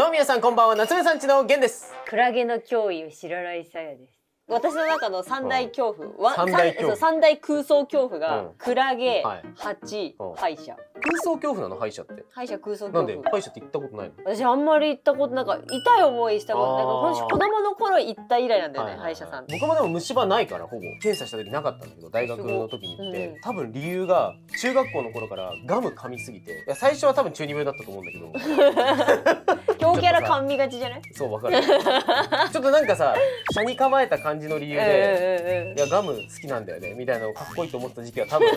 どうも皆さんこんばんは、夏目さんちのゲンです。クラゲの脅威を知らないさやです。私の中の三大恐怖、三大空想恐怖が、クラゲ、ハチ、歯医者。空想恐怖なの？歯医者って。歯医者空想な恐怖。んで歯医者って行ったことないの？私あんまり行ったことなんか痛い思いしたことなんか私子供の頃行った以来なんだよね、歯医者さん。僕もでも虫歯ないからほぼ検査した時なかったんだけど、大学の時に行って、多分理由が中学校の頃からガム噛みすぎて、いや最初は多分中二病だったと思うんだけど強キャラ噛みがちじゃない？そう、わかるちょっとなんかさ、車に構えた感じの理由で、いやガム好きなんだよねみたいなのかっこいいと思った時期は多分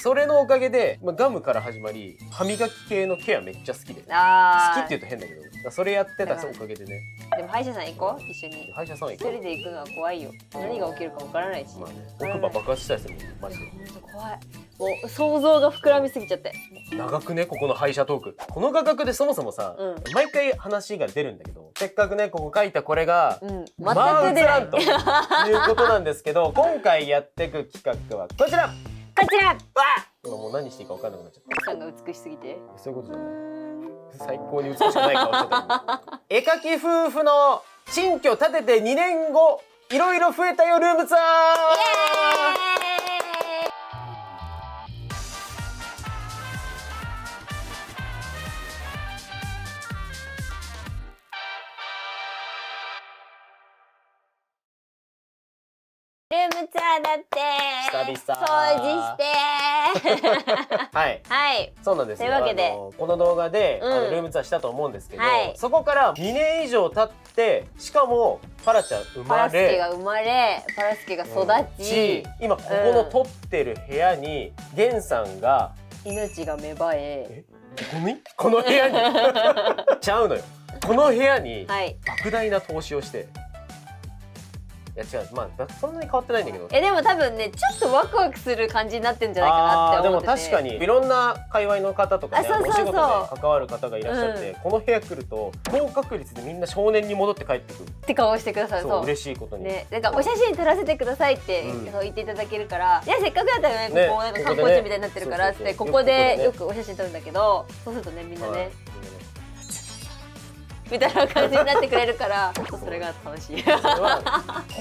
それのおかげで、ガムから始まり歯磨き系のケアめっちゃ好きで、好きって言うと変だけど、それやってたおかげでね。でも歯医者さん行こう、一緒に。歯医者さん行こう。一人で行くのは怖いよ。何が起きるかわからないし。奥歯爆発したりするもんマジで。本当怖い。もう想像が膨らみすぎちゃって。長くね、ここの歯医者トーク。この画角でそもそもさ、毎回話が出るんだけど、せっかくねここ書いたこれが、全く出ないということなんですけど、今回やっていく企画はこちら。こちら。わあ。もう何していいか分かんなくなっちゃった。奥さんが美しすぎて。そういうことじゃない。最高に美しくない顔してた。絵描き夫婦の新居建てて2年後、いろいろ増えたよルームツアー。ルームツアーだって久々掃除してはい、はい、そうなんですよ。というわけでこの動画で、ルームツアーしたと思うんですけど、そこから2年以上経って、しかもパラちゃん生まれ、パラスケが生まれ、パラスケが育ち、今ここの撮ってる部屋にゲンさんが命が芽生え、この部屋にちゃうのよ。この部屋に莫大な投資をして、いや違う、まあそんなに変わってないんだけど、でも多分ね、ちょっとワクワクする感じになってんじゃないかなって思ってて。でも確かにいろんな界隈の方とかね、お仕事で関わる方がいらっしゃって、この部屋来ると高確率でみんな少年に戻って帰ってくるって顔してくださる。そう嬉しいことにね、なんかお写真撮らせてくださいってそう言っていただけるから、いやせっかくだったらね、ここなんか観光地みたいになってるからってここでよくお写真撮るんだけど、そうするとね、みんなねみたいな感じになってくれるから、ちょっとそれが楽しい。こ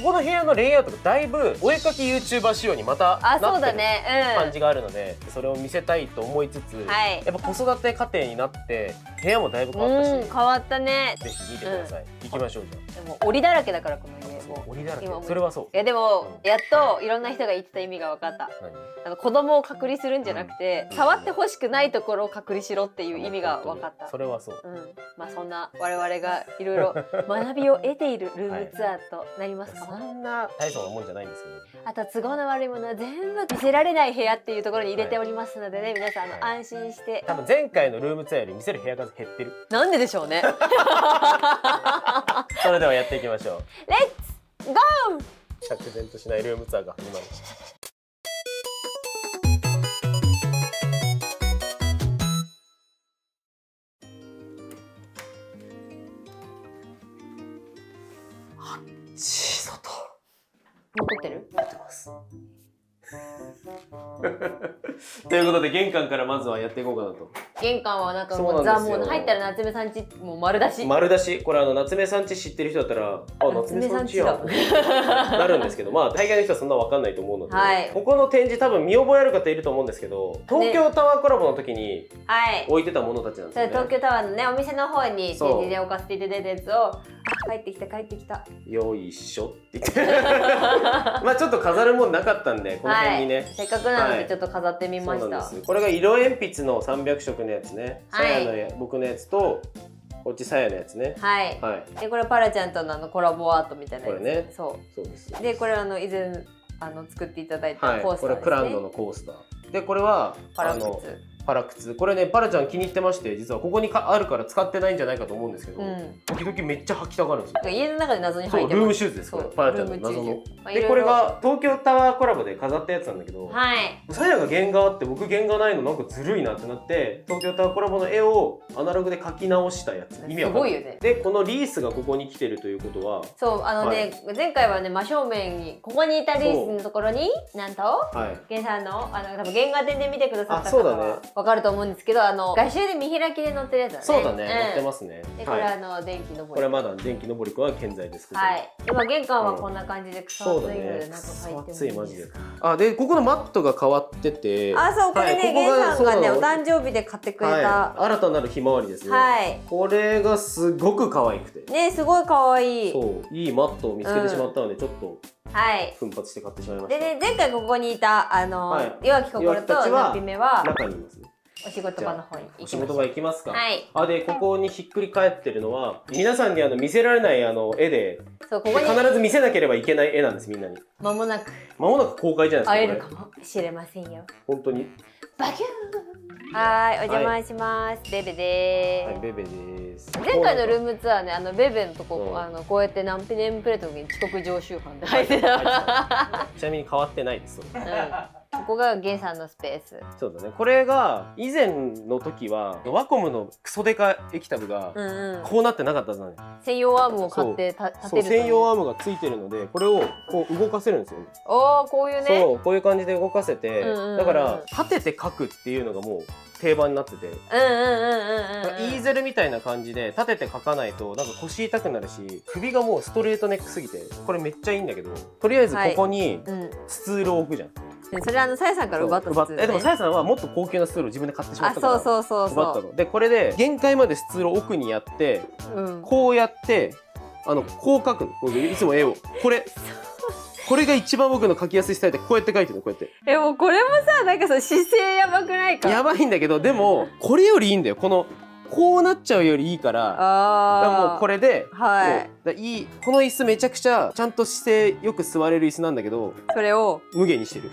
この部屋のレイアウトがだいぶお絵描き YouTuber 仕様にまたなってる感じがあるので、それを見せたいと思いつつ、やっぱ子育て家庭になって部屋もだいぶ変わったし、変わったね。ぜひ見てください。行きましょう。じゃあでも檻だらけだから、この家もう檻だらけ。それはそう。いやでもやっといろんな人が言ってた意味が分かった。子供を隔離するんじゃなくて、触ってほしくないところを隔離しろっていう意味が分かった。それはそう。まあそんな我々がいろいろ学びを得ているルームツアーとなりますか。そんな大層なもんじゃないんですけど、あと都合の悪いものは全部見せられない部屋っていうところに入れておりますのでね、皆さん安心して。多分前回のルームツアーより見せる部屋数減ってる。なんででしょうね。それではやっていきましょう。レッツゴー。釈然としないルームツアーが始まる。残ってる？やってます。ということで玄関からまずはやっていこうかなと。玄関はなんかもう入ったら夏目さんちもう丸出し。丸出し。これ夏目さんち知ってる人だったら、あ、夏目さんちやんなるんですけど、まあ大概の人はそんな分かんないと思うので、ここの展示多分見覚えある方いると思うんですけど、東京タワーコラボの時に置いてたものたちなんですよね。東京タワーのね、お店の方に展示で置かせていただいたやつを、帰ってきた帰ってきた。よいしょって言って。まあちょっと飾るもんなかったんで、この辺にね。せっかくなのでちょっと飾ってみました。これが色鉛筆の300色のやつね。さやの僕のやつと、こっちさやのやつね。でこれパラちゃんとのコラボアートみたいなやつ。これね。そうです。でこれ以前作っていただいたコースターですね。これプランドのコースター。でこれはパラ靴。これね、パラちゃん気に入ってまして、実はここにあるから使ってないんじゃないかと思うんですけど、時々めっちゃ履きたがるんですよ。家の中で謎に履いてます。ルームシューズです、これ。パラちゃんの謎の。で、これが東京タワーコラボで飾ったやつなんだけど、さやが原画あって僕原画ないのなんかずるいなってなって、東京タワーコラボの絵をアナログで描き直したやつ。意味わかんない。すごいよね。で、このリースがここに来てるということは、そう、前回はね、真正面に、ここにいたリースのところに、なんと、ゲンさんの、多分原画展で見てくださった方はわかると思うんですけど、画集で見開きで載ってるやつだね。そうだね、載ってますね。で、これ電気のぼり。これまだ電気のぼりくんは健在ですけど。はい。今玄関はこんな感じで草厚いので、なんか草厚いマジで。あ、でここのマットが変わってて。あ、そう、これね、玄さんがね、お誕生日で買ってくれた新たなるひまわりですね。はい。これがすごく可愛くて。ね、すごい可愛い。そう、いいマットを見つけてしまったので、ちょっと。はい。奮発して買ってしまいました。でね、前回ここにいた岩城心とナピメは中にいますね。お仕事場の方にお仕事場行きますか。はい。でここにひっくり返ってるのは皆さんに見せられない絵で、そうここに必ず見せなければいけない絵なんです。みんなに。間もなく公開じゃないですか。会えるかもしれませんよ。本当に。バキューン。はい、お邪魔します。ベベでーす。はい、ベベです。前回のルームツアーね、ベベのとこ、こうやってナンピネームプレートの時に遅刻常習犯で入ってた。ちなみに変わってないです。ここがゲンさんのスペース。そうだね。これが以前の時はワコムのクソデカ液タブがこうなってなかったんだね。専用アームを買って立てる。専用アームがついてるので、これをこう動かせるんですよ。おお、こういうね。そう、こういう感じで動かせて、だから立てて書くっていうのがもう定番になってて、イーゼルみたいな感じで立てて書かないとなんか腰痛くなるし、首がもうストレートネックすぎて、これめっちゃいいんだけど、とりあえずここにスツールを置くじゃん。それさやさんから奪ったスツールね。でもさやさんはもっと高級なスツールを自分で買ってしまったから、そう奪ったので、これで限界までスツールを奥にやって、こうやってこう描くの。いつも絵をこれが一番僕の描きやすいスタイルで、こうやって描いてるの。こうやって。もうこれもさ、なんか姿勢やばくないか。やばいんだけど、でもこれよりいいんだよ。こうなっちゃうよりいいから、もうこれで、この椅子めちゃくちゃちゃんと姿勢よく座れる椅子なんだけど、それを無限にしてる。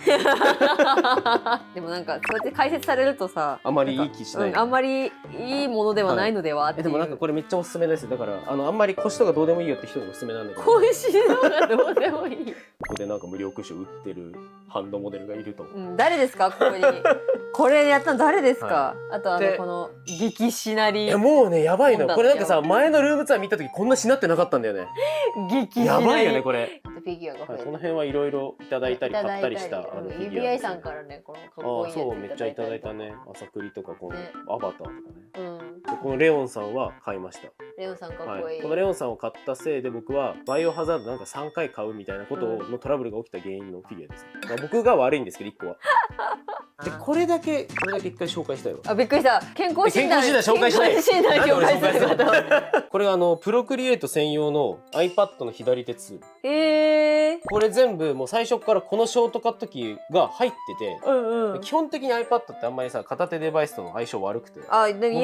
でもなんかそうやって解説されるとさ、あまりいい気しない。あんまりいいものではないのでは。でもなんかこれめっちゃおすすめです。だからあんまり腰とかどうでもいいよって人がおすすめなんだけど。腰のがどうでもいい。ここでなんか無料クッション売ってるハンドモデルがいると。誰ですか、ここに。これやったの誰ですか。あとこの激しなり。もうね、やばいの。これなんかさ、前のルームツアー見た時こんなしなってなかったんだよね。やばいよねこれ。フィギュアがこの辺はいろいろいただいたり買ったりした指合いさんからね、このかっこいい。そう、めっちゃいただいたね。朝栗とかこのアバターとかね。このレオンさんは買いました。レオンさんかっこいい。このレオンさんを買ったせいで僕はバイオハザードなんか3回買うみたいなことのトラブルが起きた原因のフィギュアです。僕が悪いんですけど1個は。でこれだけ一回紹介したいわ。びっくりした。健康診断紹介しない。これプロクリエイト専用の iPad の左手ツール。これ全部もう最初からこのショートカットキーが入ってて、基本的に iPad ってあんまりさ、片手デバイスとの相性悪くて、僕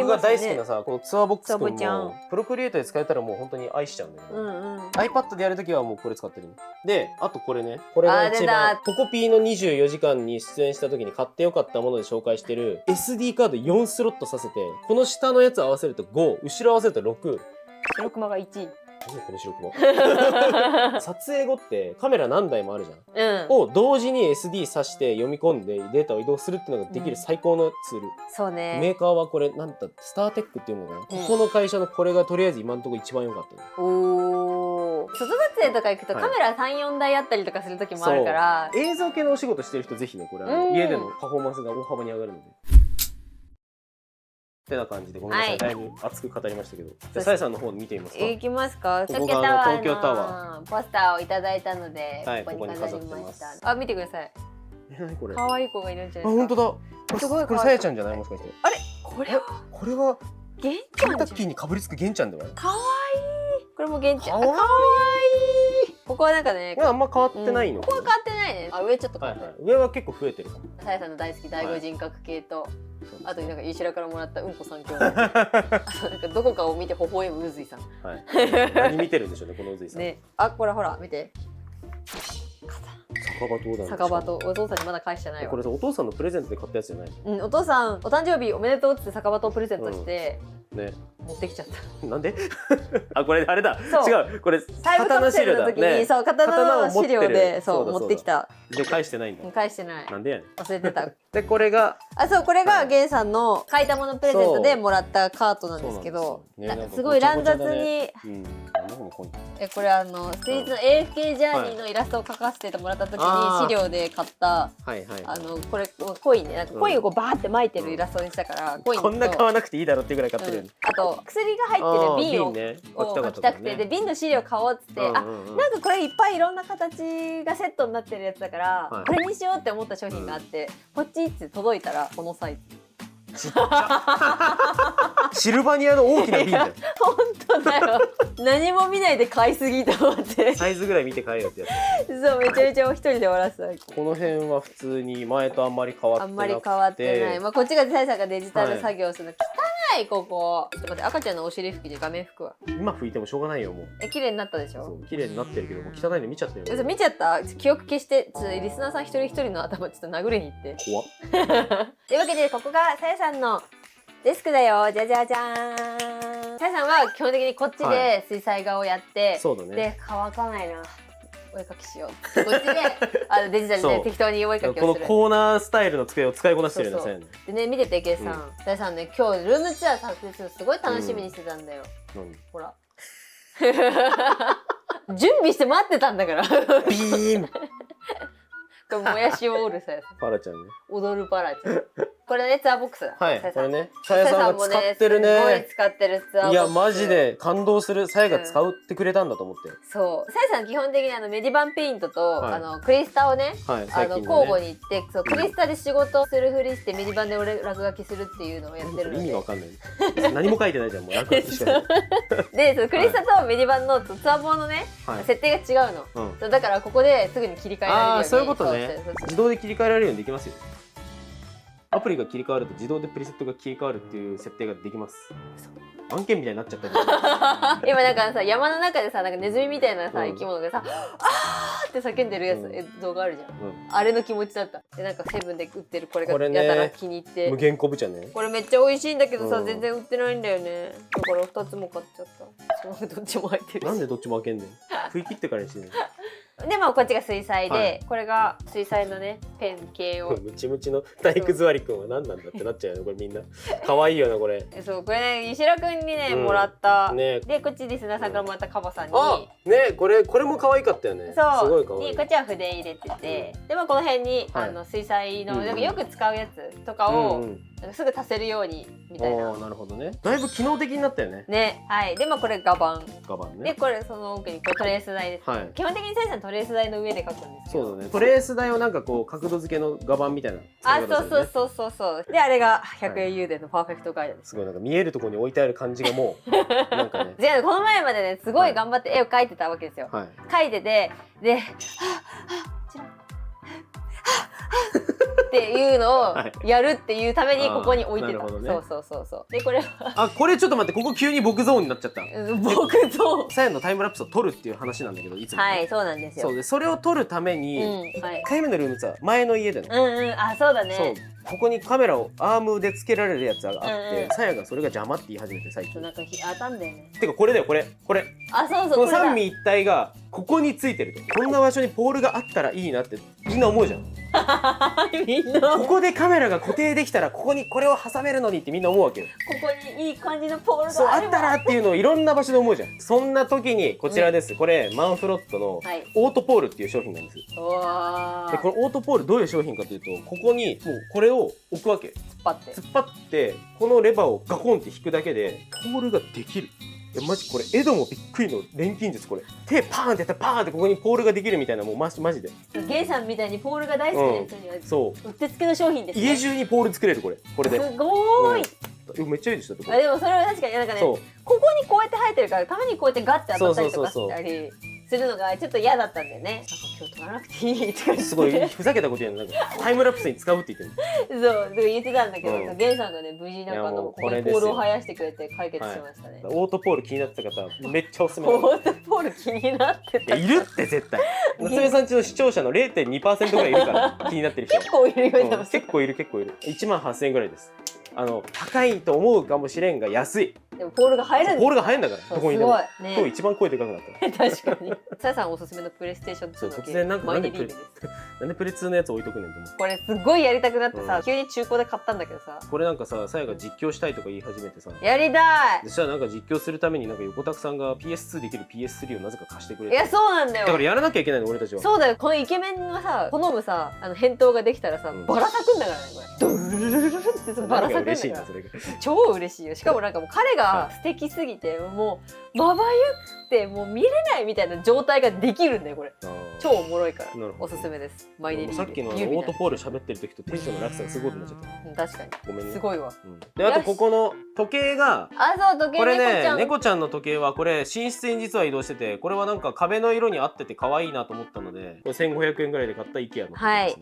が大好きなさ、このツアーボックス君もプロクリエイトで使えたらもう本当に愛しちゃうんだけど、iPad でやるときはもうこれ使ってる。で、あとこれね、これが一番ポコピーの24時間に出演した時に買ってよかったもので紹介してる SD カード4スロットさせて、この下のやつ合わせると5、後ろ合わせると6。白熊が1位。この白熊。撮影後ってカメラ何台もあるじゃん。を同時に SD 挿して読み込んでデータを移動するっていうのができる最高のツール。そうね。メーカーはこれなんだスターテックっていうのかな。ここの会社のこれがとりあえず今のところ一番良かったね。外撮影とか行くとカメラ3、4台あったりとかする時もあるから、映像系のお仕事してる人ぜひね、これ家でのパフォーマンスが大幅に上がるので。ってな感じで、ごめんなさい、だいぶ熱く語りましたけど、じゃあさやさんの方見てみますか。行きますか。ここが東京タワーポスターをいただいたので、ここに飾りました。見てください。何これ。可愛い子がいるんじゃないですか。本当だ。すごい。これさやちゃんじゃない、もしかして。あれ、これはゲンちゃん。ケンタッキーにかぶりつくゲンちゃんではない。可愛い。これもゲンちゃん。可愛い。ここはなんかね、あんま変わってないの。ここは変わってないね。上ちょっと変わってる。上は結構増えてる。さやさんの大好き第五人格系と、あとなんか石田からもらったうんこ三兄弟。なんかどこかを見て微笑むうずいさん。何見てるんでしょうね、このうずいさん。ね、これほら見て。酒場島だね。酒場とお父さんにまだ返してないわ。これさ、お父さんのプレゼントで買ったやつじゃないの？お父さんお誕生日おめでとうって酒場とプレゼントして。ね。持ってきちゃった。なんで？あ、これあれだ。そう違う、これタイムカプセルの時に、そう刀の資料でそう持ってきた。で返してないんだ。返してない。なんでやねん。忘れてた。でこれがそうこれがゲンさんの買いたものプレゼントでもらったカートなんですけど、すごい乱雑に。これスイーツの AFK ジャーニーのイラストを描かせてもらった時に資料で買ったこれコインね、なんかコインをこうバーって巻いてるイラストにしたから、コインこんな買わなくていいだろっていうぐらい買ってる。あと薬が入ってる瓶を置きたくて、で瓶の資料買おうっつって、なんかこれいっぱいいろんな形がセットになってるやつだから、これにしようって思った商品があって、ポチって届いたらこのサイズ。シルバニアの大きな瓶だよ。本当だよ。何も見ないで買いすぎと思って。サイズぐらい見て買えよってやつ。そう、めちゃめちゃ一人で終わらせた。この辺は普通に前とあんまり変わってなくて。あんまり変わってない。まあこっちがサイさんがデジタル作業するの、汚いここ。ちょっと待って、赤ちゃんのお尻拭きで画面拭くわ。今拭いてもしょうがないよもう。綺麗になったでしょ。そう綺麗になってるけどもう汚いの見ちゃったよ。見ちゃった。記憶消して、リスナーさん一人一人の頭ちょっと殴りに行って。怖っ。というわけでここがさやさんのデスクだよ。じゃじゃじゃーん。さやさんは基本的にこっちで水彩画をやって、そうだね。で乾かないな。お絵かきしよう。こっちでデジタルで適当にお絵かきをする。このコーナースタイルの机を使いこなしてるんですね。でね見ててケイさん、さやさんね今日ルームツアー撮影するのすごい楽しみにしてたんだよ。ほら。準備して待ってたんだから。ビーン。これもやしを折るさやさん。パラちゃんね。踊るパラちゃん。これねツアーボックスだ。はい。これね。さやさんが使ってるね。すごい使ってるツアーボックス。いやマジで感動する。さやが使ってくれたんだと思って。そう。さやさん基本的にメディバンペイントとクリスタをね交互に行って、そうクリスタで仕事するふりしてメディバンで俺落書きするっていうのをやってるので。意味わかんない。何も書いてないじゃんもう落書きしか。でクリスタとメディバンのツアー本のね設定が違うの。だからここですぐに切り替えられるように。そういうことね。自動で切り替えられるようにできますよ。アプリが切り替わると自動でプリセットが切り替わるっていう設定ができます。案件みたいになっちゃった今なんかさ山の中でさなんかネズミみたいなさ生き物がさあーって叫んでるやつ動画あるじゃん。あれの気持ちだった。でなんかセブンで売ってるこれがやたら気に入って。無限昆布茶ね。これめっちゃ美味しいんだけどさ全然売ってないんだよね。だから2つも買っちゃった。どっちも入ってる。なんでどっちも開けんねん。食い切ってからにしてね。でまあこっちが水彩で、これが水彩のねペン系をムチムチの体育座りくんは何なんだってなっちゃうよねこれみんな可愛いよなこれ。そうこれね石田くんにねもらったでこっちリスナーさんからもらったカバさんにねこれも可愛かったよね。そうすごい可愛い。こっちは筆入れててでもこの辺に水彩のよく使うやつとかをすぐ足せるようにみたいな。なるほどね。だいぶ機能的になったよね。ねはい。でもこれ画板ね。でこれその奥にトレース台です。基本的にさやさんトレース台の上で描くんですよ。そうだね。トレース台をなんかこう角度付けの画板みたいな。そう。であれが100円油田のパーフェクトガイドです。すごいなんか見えるところに置いてある感じがもうなんかね。この前までねすごい頑張って絵を描いてたわけですよ。描いててでっていうのをやるっていうためにここに置いてた。そうでこれはこれちょっと待ってここ急に僕ゾーンになっちゃった。僕ゾーン。さやのタイムラプスを撮るっていう話なんだけどいつも。はいそうなんですよ。そうでそれを撮るために1回目のルームツアー前の家でね。そうだね。ここにカメラをアームでつけられるやつがあってさやがそれが邪魔って言い始めて最近。なんか当たんだよね。てかこれだよこれ。そうこの三位一体がここについてるとこんな場所にポールがあったらいいなってみんな思うじゃん。みんなここでカメラが固定できたらここにこれを挟めるのにってみんな思うわけよ。ここにいい感じのポールがあったらっていうのをいろんな場所で思うじゃん。そんな時にこちらです。これマンフロットのオートポールっていう商品なんです。でこのオートポールどういう商品かというとここにもうこれを置くわけ。突っ張ってこのレバーをガコンって引くだけでポールができる。いやマジこれエドもびっくりの錬金術。これ手パーンってやったらパーンってここにポールができるみたいなもうマジでゲイさんみたいにポールが大好きな人にはうってつけの商品ですね。家中にポール作れるこれですごーい。めっちゃいいでした。でもそれは確かになんかねここにこうやって生えてるからたまにこうやってガッて当たったりとかしたりするのがちょっと嫌だったんだよね。なんか今日撮らなくていいって感じすごいふざけたこと言うの。なんかタイムラプスに使うって言ってる。そう言ってたんだけどゲイさんがね無事なんかここにポールを生やしてくれて解決しましたね。オートポール気になってた方めっちゃおすすめ。オートポール気になってた。いるって絶対。夏目さんちの視聴者の 0.2% ぐらいいるから気になってる人。結構いるよ。結構いる。1万8000円ぐらいです。高いと思うかもしれんが安い。でもポールが入るんですよ。ポールが入るんだから、どこにでも。すごいね。今日一番声でかくなった。確かに。さやさんおすすめのプレイステーション2の突然なんでプレ2のやつ置いとくねんと思う。これすごいやりたくなってさ、急に中古で買ったんだけどさ。これなんかさ、さやが実況したいとか言い始めてさ。やりたい。そしたらなんか実況するためになんか横田さんが PS2 できる PS3 をなぜか貸してくれて。いやそうなんだよ。だからやらなきゃいけないの俺たちは。そうだよ。このイケメンがさ、好むさ、返答ができたらさ、バラ咲くんだからねこれ。ドルルルルルってさバラ咲くんだから。超嬉しいよ。しかもなんかもう彼が素敵すぎてもうまばゆくてもう見れないみたいな状態ができるんだよこれ。超おもろいからおすすめです。マイネリー。さっきのオートポール喋ってる時とテンションの落差がすごくなっちゃった。確かに。ごめんね。すごいわ。であとここの時計が、そう時計、これね猫ちゃんの時計はこれ寝室に実は移動してて、これはなんか壁の色に合ってて可愛いなと思ったので、これ1500円ぐらいで買った IKEA の時計ですね。はい。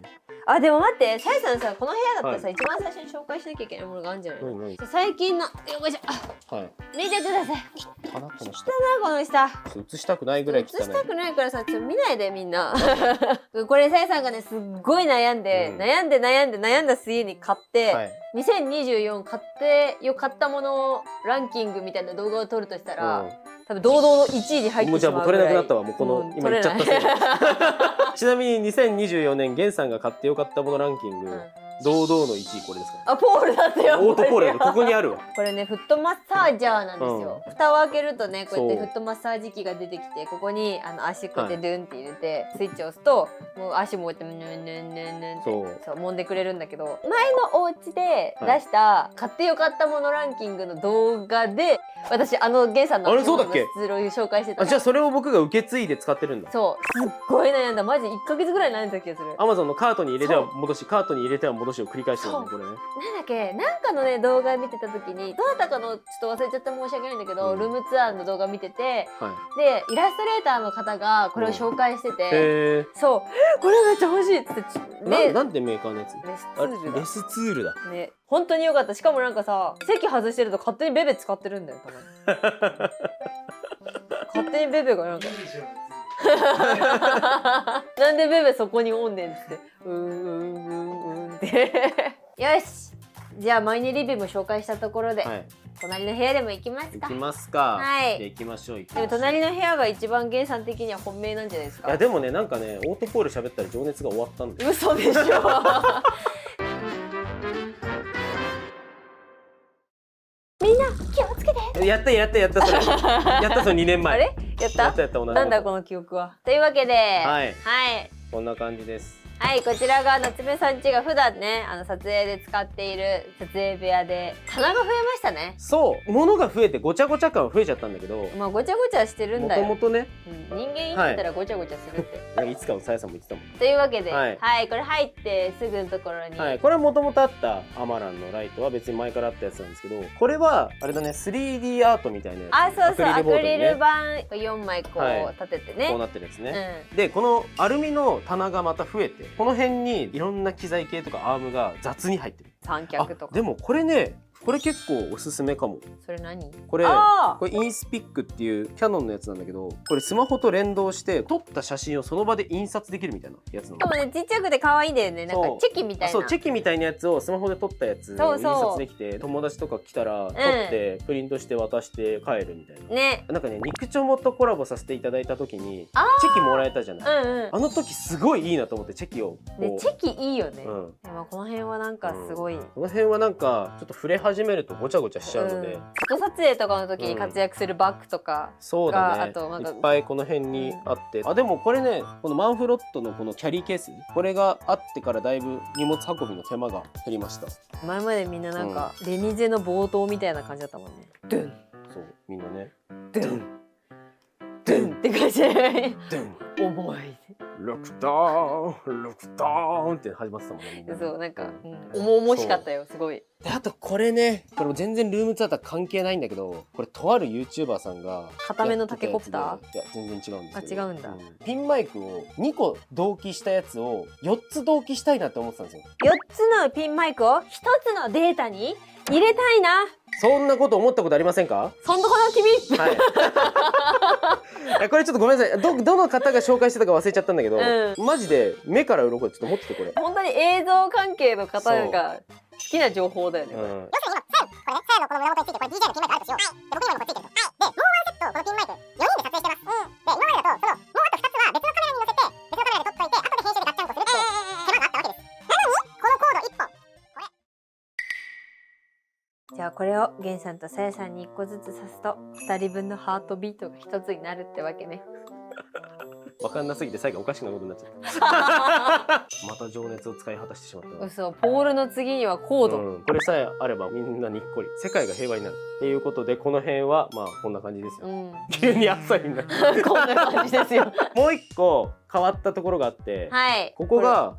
あでも待って、さやさんさ、この部屋だったらさ、一番最初に紹介しなきゃいけないものがあるんじゃないの？最近のよいしょ。見てください。汚なこの下。この下。映したくないぐらい汚い。映したくないからさ、ちょっと見ないでみんな。これさやさんがねすっごい悩んだ末に買って、2024買ったものランキングみたいな動画を撮るとしたら、多分堂々の1位に入ってしまうぐらい。もうじゃあもう撮れなくなったわ。もうこの今言っちゃったせい。ちなみに2024年ゲンさんが買ってよかったものランキング、堂々の1位これですか？ポールだってよ。オートポールだとここにあるわ。これねフットマッサージャーなんですよ。蓋を開けるとねこうやってフットマッサージ機が出てきて、ここに足こうやってドゥンって入れてスイッチを押すともう足もこうやってヌンヌンヌンヌンってそう揉んでくれるんだけど、前のお家で出した買ってよかったものランキングの動画で私ゲンさんの出力紹介してた。じゃあそれを僕が受け継いで使ってるんだ。そうすっごい悩んだ。マジ1ヶ月ぐらい悩んだ気がする。Amazon のカートに入れては戻し、カートに入れては戻しを繰り返してるねこれね。なんだっけ、なんかのね動画見てた時にどなたかのちょっと忘れちゃった申し訳ないんだけど、ルームツアーの動画見てて、でイラストレーターの方がこれを紹介してて、そうこれめっちゃ欲しいっつってなんでメーカーのやつ？レスツールだね。本当によかった。しかもなんかさ、席外してると勝手にベベ使ってるんだよたまに。勝手にベベがなんかなんでベベそこにおんねんっつってってよし、じゃあマイネリビューも紹介したところで、隣の部屋でも行きますか。行きますか。はい。行きましょう。でも隣の部屋が一番ゲンさん的には本命なんじゃないですか。いやでもね、なんかねオートポール喋ったら情熱が終わったんですよ。嘘でしょ。みんな気をつけて。やったそれ。やったそれ2年前。あれ？やった。なんだこの記憶は。というわけで、はい。こんな感じです。はい、こちらが夏目さん家が普段ね撮影で使っている撮影部屋で、棚が増えましたね。そう、物が増えてごちゃごちゃ感は増えちゃったんだけど、まあごちゃごちゃしてるんだよ。もともとね、人間生きてたらごちゃごちゃするって。いつかのさやさんも言ってたもん。というわけで、はい、これ入ってすぐのところに、これはもともとあったアマランのライトは別に前からあったやつなんですけど、これはあれだね 3D アートみたいなやつ。そうそう、アクリル板4枚こう立ててね、こうなってるやつね。でこのアルミの棚がまた増えて、この辺にいろんな機材系とかアームが雑に入ってる。三脚とか。でもこれね、これ結構おすすめかも。それ何？これインスピックっていうキヤノンのやつなんだけど、これスマホと連動して撮った写真をその場で印刷できるみたいなやつなの。でもね、ちっちゃくて可愛いんだよね。なんかチェキみたいな。そう、チェキみたいなやつをスマホで撮ったやつを印刷できて、友達とか来たら撮ってプリントして渡して帰るみたいな。ね。なんかね、肉チョモとコラボさせていただいた時にチェキもらえたじゃない。あの時すごいいいなと思ってチェキを。ね、チェキいいよね。この辺はなんかすごい。この辺はなんかちょっと触れ始めるとごちゃごちゃしちゃうので、外撮影とかの時に活躍するバッグとかそうだね、あといっぱいこの辺にあって、でもこれね、このマンフロットのこのキャリーケース、これがあってからだいぶ荷物運びの手間が減りました。前までみんななんか、レミゼの冒頭みたいな感じだったもんね。ドゥン。そう、みんなね。ドゥンドゥンって感じで重い。ロックダウンって始まってたもんね。そう、なんか重々しかったよ、すごい。であとこれね、これも全然ルームツアーとは関係ないんだけど、これとある YouTuber さんが固めのタケコプター？いや全然違うんですよ。違うんだ。ピンマイクを2個同期したやつを4つ同期したいなって思ってたんですよ。4つのピンマイクを1つのデータに入れたいな。そんなこと思ったことありませんか？そんなこと君。はい。これちょっとごめんなさい。どの方が紹介してたか忘れちゃったんだけど、マジで目から鱗でちょっと持っててこれ。本当に映像関係の方が好きな情報だよね。これね、さやのこの胸元についてこれ DJ のピンマイクあるとしよう。で、僕にもこれついてると。で、もうワンセットこのピンマイク4人で撮影してます。で、今までだともうあと2つは別のカメラに載せて別のカメラで撮っといて後で編集でガッチャンコするっていう手間があったわけです。なのにこのコード1本じゃあこれをゲンさんとさやさんに1個ずつ刺すと2人分のハートビートが1つになるってわけね。分かんなすぎて最後おかしくなことになっちゃったまた情熱を使い果たしてしまった嘘、ポールの次にはコード、これさえあればみんなにっこり世界が平和になるっていうことで、この辺はまあこんな感じですよ、急に朝になるこんな感じですよもう一個変わったところがあって、はい、ここが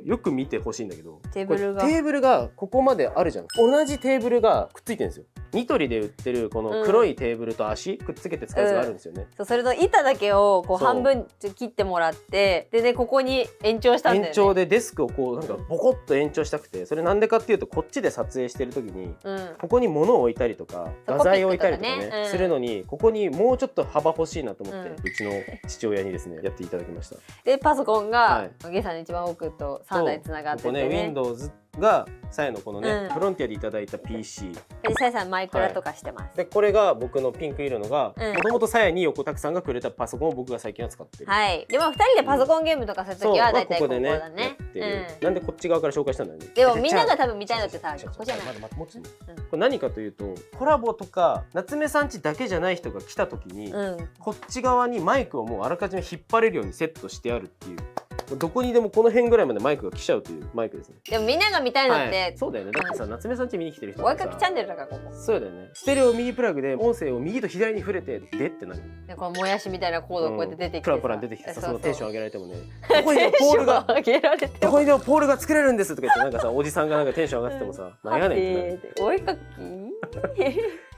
よく見てほしいんだけど、テーブルがここまであるじゃん。同じテーブルがくっついてるんですよ。ニトリで売ってるこの黒いテーブルと足くっつけて使うやつがあるんですよね。それと板だけをこう半分切ってもらって、でねここに延長したんだよね。延長でデスクをこうなんかボコッと延長したくて、それなんでかっていうとこっちで撮影してる時に、ここに物を置いたりとか画材を置いたりとかねするのに、ここにもうちょっと幅欲しいなと思って、うちの父親にですねやっていただきました。でパソコンがゲイさんの一番奥と3台つながっててね。ここね Windows がさやのこのね、フロンティアでいただいた PC でさやさんマイクラとかしてます、でこれが僕のピンク色のがもともとさやに横田さんがくれたパソコンを僕が最近は使ってる。はい。でも2人でパソコンゲームとかするときはだいたいここだね。なんでこっち側から紹介したんだよね。でもみんなが多分見たいのってさ、ここじゃない。これ何かというと、コラボとか夏目さんちだけじゃない人が来た時に、こっち側にマイクをもうあらかじめ引っ張れるようにセットしてあるっていう。どこにでもこの辺ぐらいまでマイクが来ちゃうというマイクですね。でもみんなが見たいのって、そうだよね。だってさ、夏目さんち見に来てる人お絵かきチャンネルだからここ。そうだよね。ステレオ右プラグで音声を右と左に触れてでってなる。でこのもやしみたいなコードがこうやって出てきて、プラプラ出てきてさ、そのテンション上げられてもね、どこにでもポールがどこにでもポールが作れるんですとか言ってなんかさ、おじさんがなんかテンション上がっててもさ、なんやねんってなる。お絵かきっ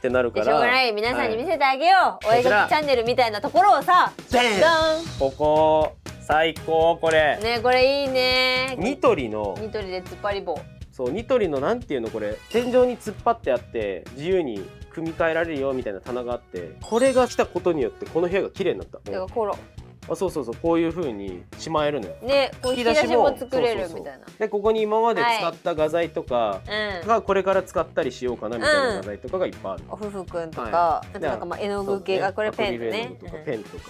てなるから。しょうがない、皆さんに見せてあげよう。お絵かきチャンネルみたいなところをさ、ダン。ここ。最高これね、これいいね。ニトリで突っ張り棒。そうニトリのなんていうの、これ天井に突っ張ってあって自由に組み替えられるよみたいな棚があって、これが来たことによってこの部屋が綺麗になった。そうこういう風にしまえるのよね。こう引き出しも作れるみたいな。でここに今まで使った画材とかがこれから使ったりしようかなみたいな画材とかがいっぱいある。おふふくんとか、なんかまあ絵の具系がこれペンね。ペンとか。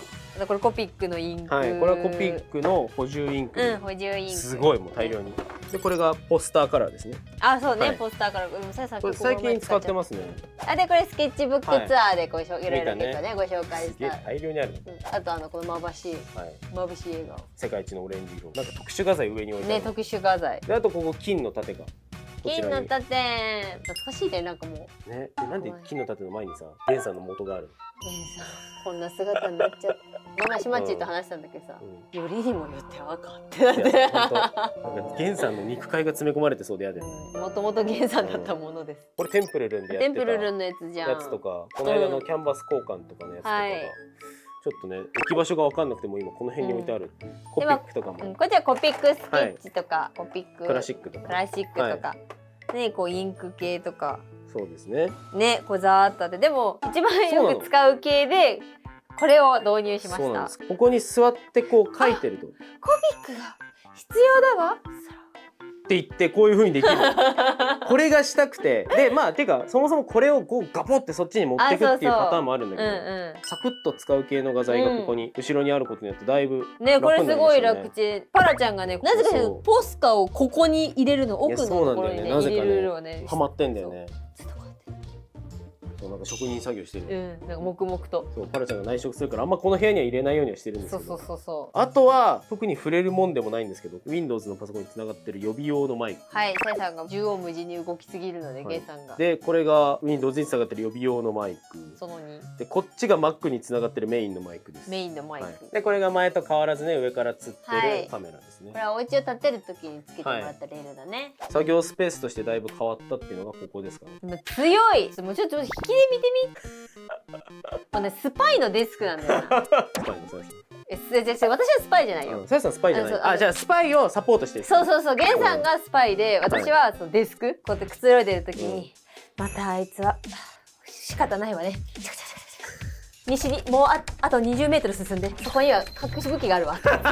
これコピックのインク。はい、これはコピックの補充インク。補充インク。すごいもう大量に。でこれがポスターカラーですね。あ、そうね、ポスターカラー。最近使ってますね。あ、でこれスケッチブックツアーでいろいろ結構ねご紹介した。大量にある。あとこの眩しい笑顔。世界一のオレンジ色。なんか特殊画材上に置いてある。ね、特殊画材。であとここ金の盾が。金の盾、懐かしいね、なんかもう。ね、なんで金の盾の前にさ、ゲンさんの元がある。ゲンさん、こんな姿になっちゃった。ママシマッチーと話したんだけどさ、よりにもよって赤ってなって。なんかゲンさんの肉塊が詰め込まれてそうで嫌だよね。もともとゲンさんだったものです。これテンプルルンでやってた。テンプルルンのやつじゃん。やつとか、この間のキャンバス交換とかのやつとかが。ちょっとね、置き場所が分かんなくても今この辺に置いてある。コピックとかも。こっちはコピックスケッチとか、コピッククラシックとか。ね、こうインク系とか。そうですね。ね、こうざーっとあって、でも一番よく使う系でこれを導入しました。ここに座ってこう書いてると。コピックが必要だわ。って言ってこういう風にできるこれがしたくて、でまあてかそもそもこれをこうガポってそっちに持ってくっていうパターンもあるんだけど、サクッと使う系の画材がここに後ろにあることによってだいぶね、これすごい楽ちん。パラちゃんがね、なぜかポスカをここに入れるの、奥のところにね入れるのね、ハマってんだよね。なんか職人作業してる。なんか黙々と。そう、パラちゃんが内職するからあんまこの部屋には入れないようにはしてるんですけど。そう。あとは特に触れるもんでもないんですけど、Windows のパソコンに繋がってる予備用のマイク。はい、さやさんが縦横無尽に動きすぎるので、ゲイさんが。で、これが Windows に繋がってる予備用のマイク。その2。で、こっちが Mac に繋がってるメインのマイクです。メインのマイク。で、これが前と変わらずね、上からつってるカメラですね。これはお家を建てる時につけてもらったレールだね。作業スペースとしてだいぶ変わったっていうのがここですかね。強い。もうちょっと引きで見てみ。もうね、スパイのデスクなんだよな。スパイのさや私はスパイじゃないよ。さやさんスパイじゃない。あ、じゃあスパイをサポートしてる。そう。ゲンさんがスパイで、私はそのデスク、こうやってくつろいでる時に、またあいつは仕方ないわね。西にもうあと20メートル進んで、そこには隠し武器があるわ。確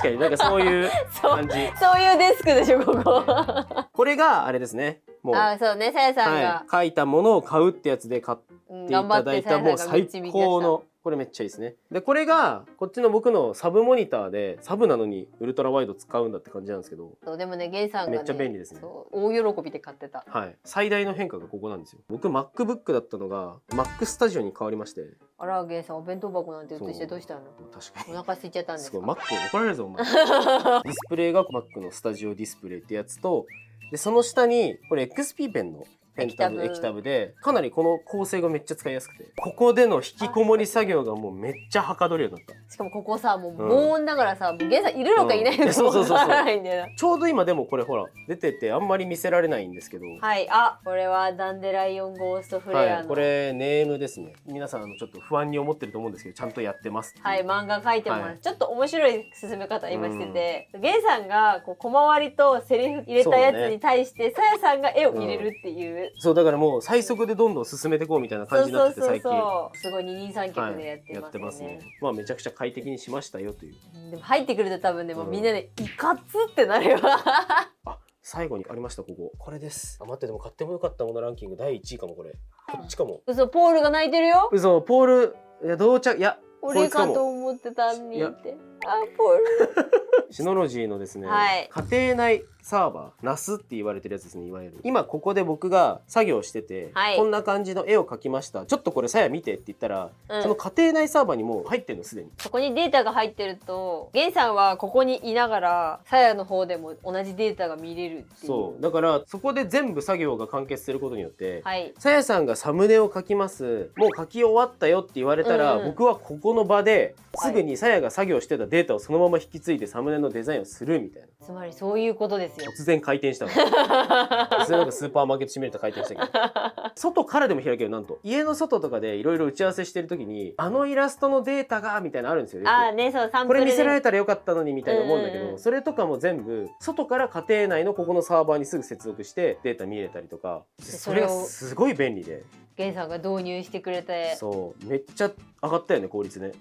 かになんかそういう感じ。そういうデスクでしょここ。これがあれですね。もうそうね、さやさんが、書いたものを買うってやつで買っていただいたもう最高の、これめっちゃいいですね。でこれがこっちの僕のサブモニターで、サブなのにウルトラワイド使うんだって感じなんですけど、そうでもね、ゲンさんが、ね、めっちゃ便利ですね。大喜びで買ってた。はい、最大の変化がここなんですよ。僕 MacBook だったのが Mac スタジオに変わりまして。あら、ゲンさんお弁当箱なんて映してどうしたの？確かにお腹空いちゃったんですか？すごい Mac 怒られるぞお前ディスプレイが Mac のスタジオディスプレイってやつと、でその下にこれ XP ペンのペンタブ液タブで、かなりこの構成がめっちゃ使いやすくて、ここでの引きこもり作業がもうめっちゃはかどるようになった。しかもここさ、もう防音だからさ、ゲンさんいるのかいないのか分からないんだよな。ちょうど今でもこれほら出ててあんまり見せられないんですけど、はい、あ、これはダンデライオンゴーストフレアの、はい、これネームですね。皆さんちょっと不安に思ってると思うんですけど、ちゃんとやってます。はい、漫画描いてます、はい、ちょっと面白い進め方今してて、ゲンさんがこう小回りとセリフ入れたやつに対してさやさんが絵を入れるっていう、そうだからもう最速でどんどん進めていこうみたいな感じになってて、最近すごい二人三脚でやってますね。まあめちゃくちゃ快適にしましたよという。でも入ってくると多分ね、もうみんなでいかつってなるよあ、最後にありました、これです。あ、待って、でも買ってもよかったものランキング第1位かも。これこっちかも。嘘、ポールが泣いてるよ。嘘、ポール、いや同着、いや俺かと思ってたんにって。あ、ポールシノロジーのですね、はい、家庭内サーバー NAS って言われてるやつですね。いわゆる今ここで僕が作業してて、はい、こんな感じの絵を描きました、ちょっとこれさや見てって言ったら、その家庭内サーバーにもう入ってるの、すでに。そこにデータが入ってると、ゲンさんはここにいながらさやの方でも同じデータが見れるっていう。そうだからそこで全部作業が完結することによって、はい、さやさんがサムネを描きます、もう描き終わったよって言われたら、僕はここの場ですぐにさやが作業してたデータをそのまま引き継いでサムネのデザインをするみたいな。つまりそういうことですよ。突然回転したの突然なんかスーパーマーケットシミュレーター回転したけど外からでも開ける。なんと家の外とかでいろいろ打ち合わせしてる時に、あのイラストのデータがみたいなのあるんですよ。あね、そうサンプルでこれ見せられたらよかったのにみたいな思うんだけど、それとかも全部外から家庭内のここのサーバーにすぐ接続してデータ見れたりとか、それがすごい便利で、ゲンさんが導入してくれて、そうめっちゃ上がったよね、効率ね。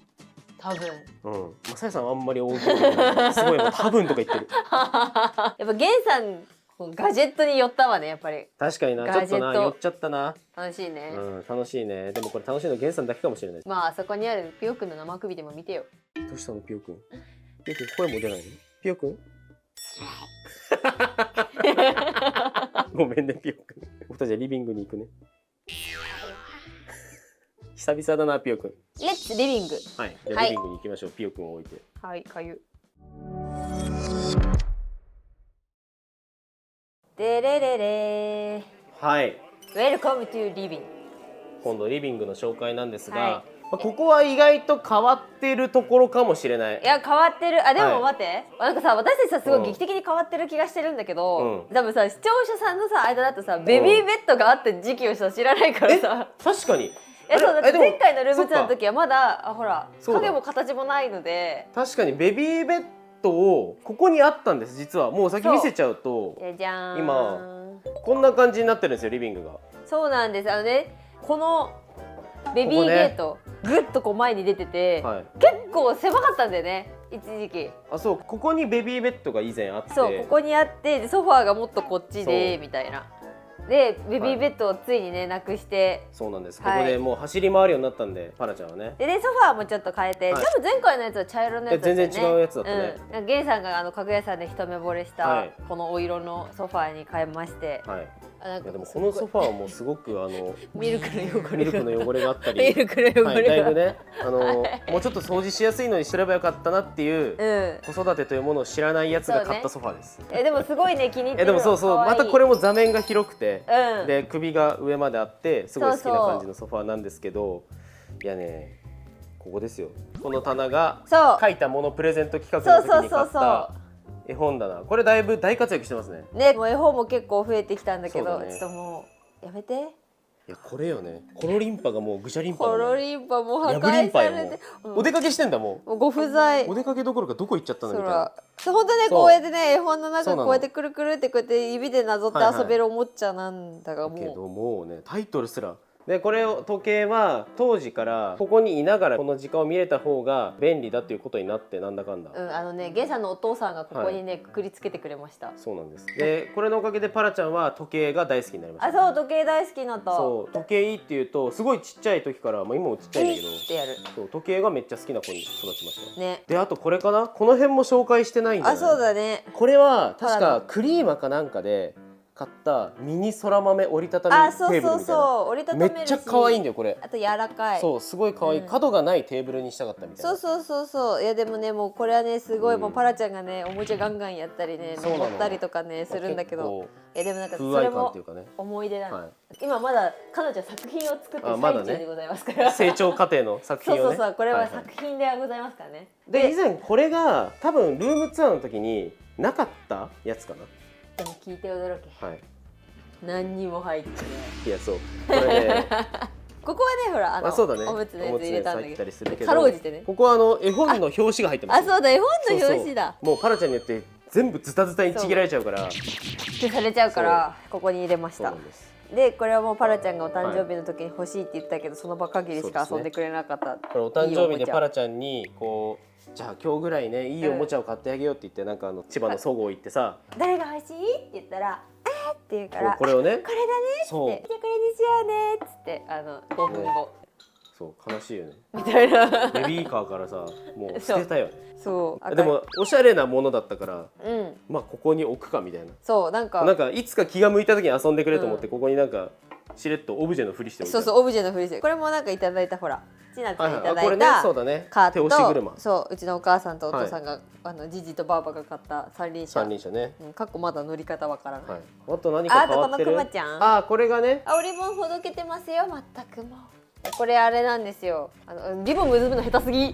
多分。さやさんあんまり大きいすごい多分とか言ってるやっぱゲンさんガジェットに寄ったわね、やっぱり。確かにな、ちょっとな寄っちゃったな。楽しいね。楽しいね。でもこれ楽しいのゲンさんだけかもしれない。まああそこにあるピヨくんの生首でも見てよ。どうしたのピヨくん。ピヨくん声も出ないの？ピヨくん？ごめんねピヨくん。僕たちはリビングに行くね。久々だなピヨくん。レッツリビング。はい。じゃあリビングに行きましょう。ピヨくんを置いて。はい、かゆ。でれれれ。はい。Welcome to living。今度リビングの紹介なんですが、ここは意外と変わってるところかもしれない。いや変わってる。あでも待って、なんかさ私たちさすごい劇的に変わってる気がしてるんだけど、多分さ視聴者さんのさ間だとさベビーベッドがあった時期をさ知らないからさ。確かに。いやそうだって前回のルームツアーの時はまだほら影も形もないので。確かにベビーベッドをここにあったんです実は。もう先見せちゃうと、今こんな感じになってるんですよリビングが。そうなんです。このベビーベッドぐっとこう前に出てて、結構狭かったんだよね一時期。あそう、ここにベビーベッドが以前あって、そうここにあってソファーがもっとこっちでみたいな。でベビーベッドをついにねなくして、そうなんです。ここでもう走り回るようになったんで、パラちゃんはね。でソファーもちょっと変えて、多分前回のやつは茶色のやつだったよね。全然違うやつだったね。ゲンさんが家具屋さんで一目惚れしたこのお色のソファーに変えまして。でもこのソファーもすごくミルクの汚れがあったり、ミルクの汚れがだいぶねもうちょっと掃除しやすいのにすればよかったなっていう子育てというものを知らないやつが買ったソファーです。でもすごいね気に入ってる。でもそうまたこれも座面が広くて、で首が上まであってすごい好きな感じのソファーなんですけど、いやねここですよ。この棚が書いたものプレゼント企画の時に買った絵本だな。これだいぶ大活躍してますね。もう絵本も結構増えてきたんだけど、ちょっともうやめて。いやこれよね。コロリンパがもうぐしゃリンパ、コロリンパも破壊されて、お出かけしてんだもう。ご不在。お出かけどころかどこ行っちゃったのみたいな。本当ねこうやってね絵本の中こうやってくるくるってこうやって指でなぞって遊べるおもちゃなんだがもう。けどもうねタイトルすらでこれを時計は当時からここにいながらこの時間を見れた方が便利だっていうことになって、なんだかんだ、ゲンさんのお父さんがここにね、くくりつけてくれました。そうなんです。でこれのおかげでパラちゃんは時計が大好きになりました。そう時計大好きになった。そう時計いいっていうとすごいちっちゃい時から、今もちっちゃいんだけどってやる。そう時計がめっちゃ好きな子に育ちましたね。であとこれかな、この辺も紹介してないんだよね。そうだね。これは確かクリーマかなんかで買ったミニそら豆折りたたみテーブルみたいな。折りたためるしめっちゃ可愛いんだよこれ。あと柔らかい。そうすごい可愛い、角がないテーブルにしたかったみたいな。そういやでもね、もうこれはねすごい、もうパラちゃんがねおもちゃガンガンやったりね乗ったりとかねするんだけど、でもなんかそれも思い出なの。今まだ彼女は作品を作ってる最中でございますから、成長過程の作品をね。そうこれは作品でございますからね。で以前これが多分ルームツアーの時になかったやつかな。でも聞いて驚け。はい。何にも入ってない。いやそうこれねここはねほらそうだね、おむつのやつ入れたんだけど、かろうじてね。ここは絵本の表紙が入ってます。そうだ、絵本の表紙だ。もうパラちゃんによって全部ズタズタにちぎられちゃうからってされちゃうからここに入れました。でこれはもうパラちゃんがお誕生日の時に欲しいって言ったけど、その場限りしか遊んでくれなかった。これお誕生日でパラちゃんにこうじゃあ今日ぐらいねいいおもちゃを買ってあげようって言って、なんか千葉のそごう行ってさ、誰が欲しいって言ったらって言うから、これをね、これだねって、じゃあこれにしようねっつって5分後。そう悲しいよねみたいな。ベビーカーからさもう捨てたよね。そうでもおしゃれなものだったから、まあここに置くかみたいな。そうなんかいつか気が向いた時に遊んでくれと思って、ここになんかしれっとオブジェのふりしておいた。オブジェのふりして。これもなんかいただいたほらちなちゃんいただいたカートと、うちのお母さんとお父さんがジジとバーバが買った三輪車ね。かっこまだ乗り方わからない。あと何か変わってる？あとこのクマちゃん。これがね。リボンほどけてますよ全くも。これあれなんですよ。リボン結ぶの下手すぎ。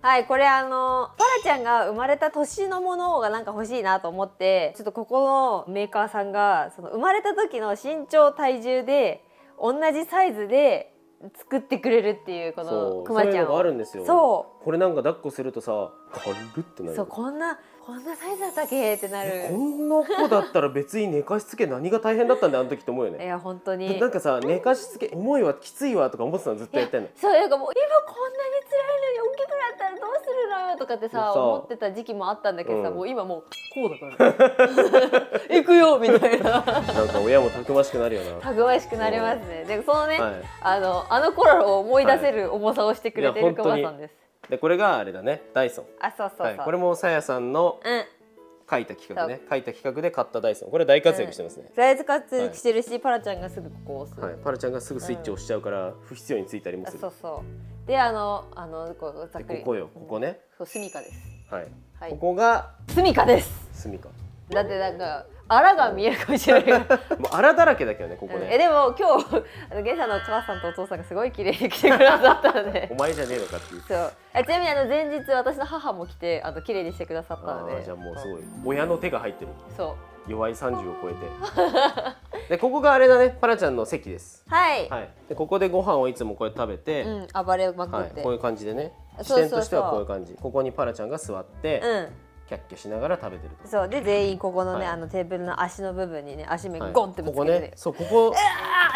はい、これパラちゃんが生まれた年のものがなんか欲しいなと思って、ちょっとここのメーカーさんがその生まれた時の身長体重で同じサイズで作ってくれるっていうこのクマちゃんを。そういうのがあるんですよ。そうこれなんか抱っこするとさ軽ってなる。そうこんなサイズだったっけってなる。こんな子だったら別に寝かしつけ何が大変だったんだあの時って思うよね。いや本当になんかさ寝かしつけ重いわきついわとか思ってたのずっとやってんの。そうなんかもう今こんなに辛いのに大きくなったらどうするのよとかってさ思ってた時期もあったんだけどさ、もう今もうこうだから行くよみたいな。なんか親もたくましくなるよな。たくましくなりますね。でそのね、あの頃を思い出せる重さをしてくれてるクマさんです。でこれがあれだね、ダイソン。そうこれもさやさんの書いた企画ね、書いた企画で買ったダイソン。これ大活躍してますね。大活躍してるし、パラちゃんがすぐここを押す。パラちゃんがすぐスイッチを押しちゃうから不必要についたりもする。そうでこうざっくりここよ、ここね。そう住処です。はい。ここが住処です。住処。だってなんかあらが見えるかもしれない。もうあらだらけだけどねここね。でも今日ゲンさんのお母さんとお父さんがすごい綺麗に来てくださったので。お前じゃねえのかっていう。そう。ちなみに前日私の母も来て綺麗にしてくださったので。じゃあもうすごい親の手が入ってる。そう。弱い30を超えて。でここがあれだね、パラちゃんの席です。はい。でここでご飯をいつもこうやって食べて、暴れまくって、こういう感じでね。視点としてはこういう感じ。ここにパラちゃんが座って。キャッキャしながら食べてると。そうで全員ここのね、テーブルの足の部分にね足目ゴンってぶつけて、ね、そうここ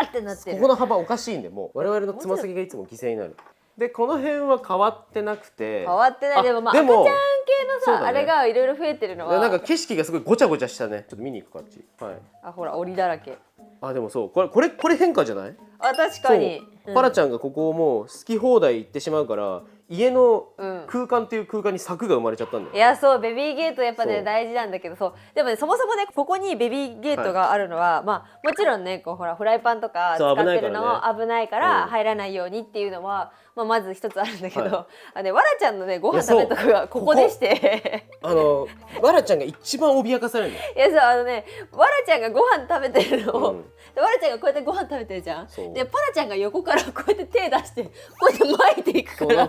ってなってる。ここの幅おかしいんで、もう我々のつま先がいつも犠牲になる。でこの辺は変わってなくて、変わってない。でも赤ちゃん系のさ、あれがいろいろ増えてるのはなんか景色がすごいごちゃごちゃしたね。ちょっと見に行くかっち。ほら檻だらけ。でもそうこれ変化じゃない？確かに。パラちゃんがここをもう好き放題行ってしまうから、家の空間っていう空間に柵が生まれちゃったんだよ。いやそうベビーゲートやっぱね大事なんだけど、そうでもねそもそもねここにベビーゲートがあるのは、もちろんねこうほらフライパンとか使ってるのも危ないから入らないようにっていうのはまず一つあるんだけど、わらちゃんのねご飯食べるとこがここでしてわらちゃんが一番脅かされるんだよ。いやそうわらちゃんがご飯食べてるのを、わらちゃんがこうやってご飯食べてるじゃん。でパラちゃんが横からこうやって手出してこうやって巻いていくから、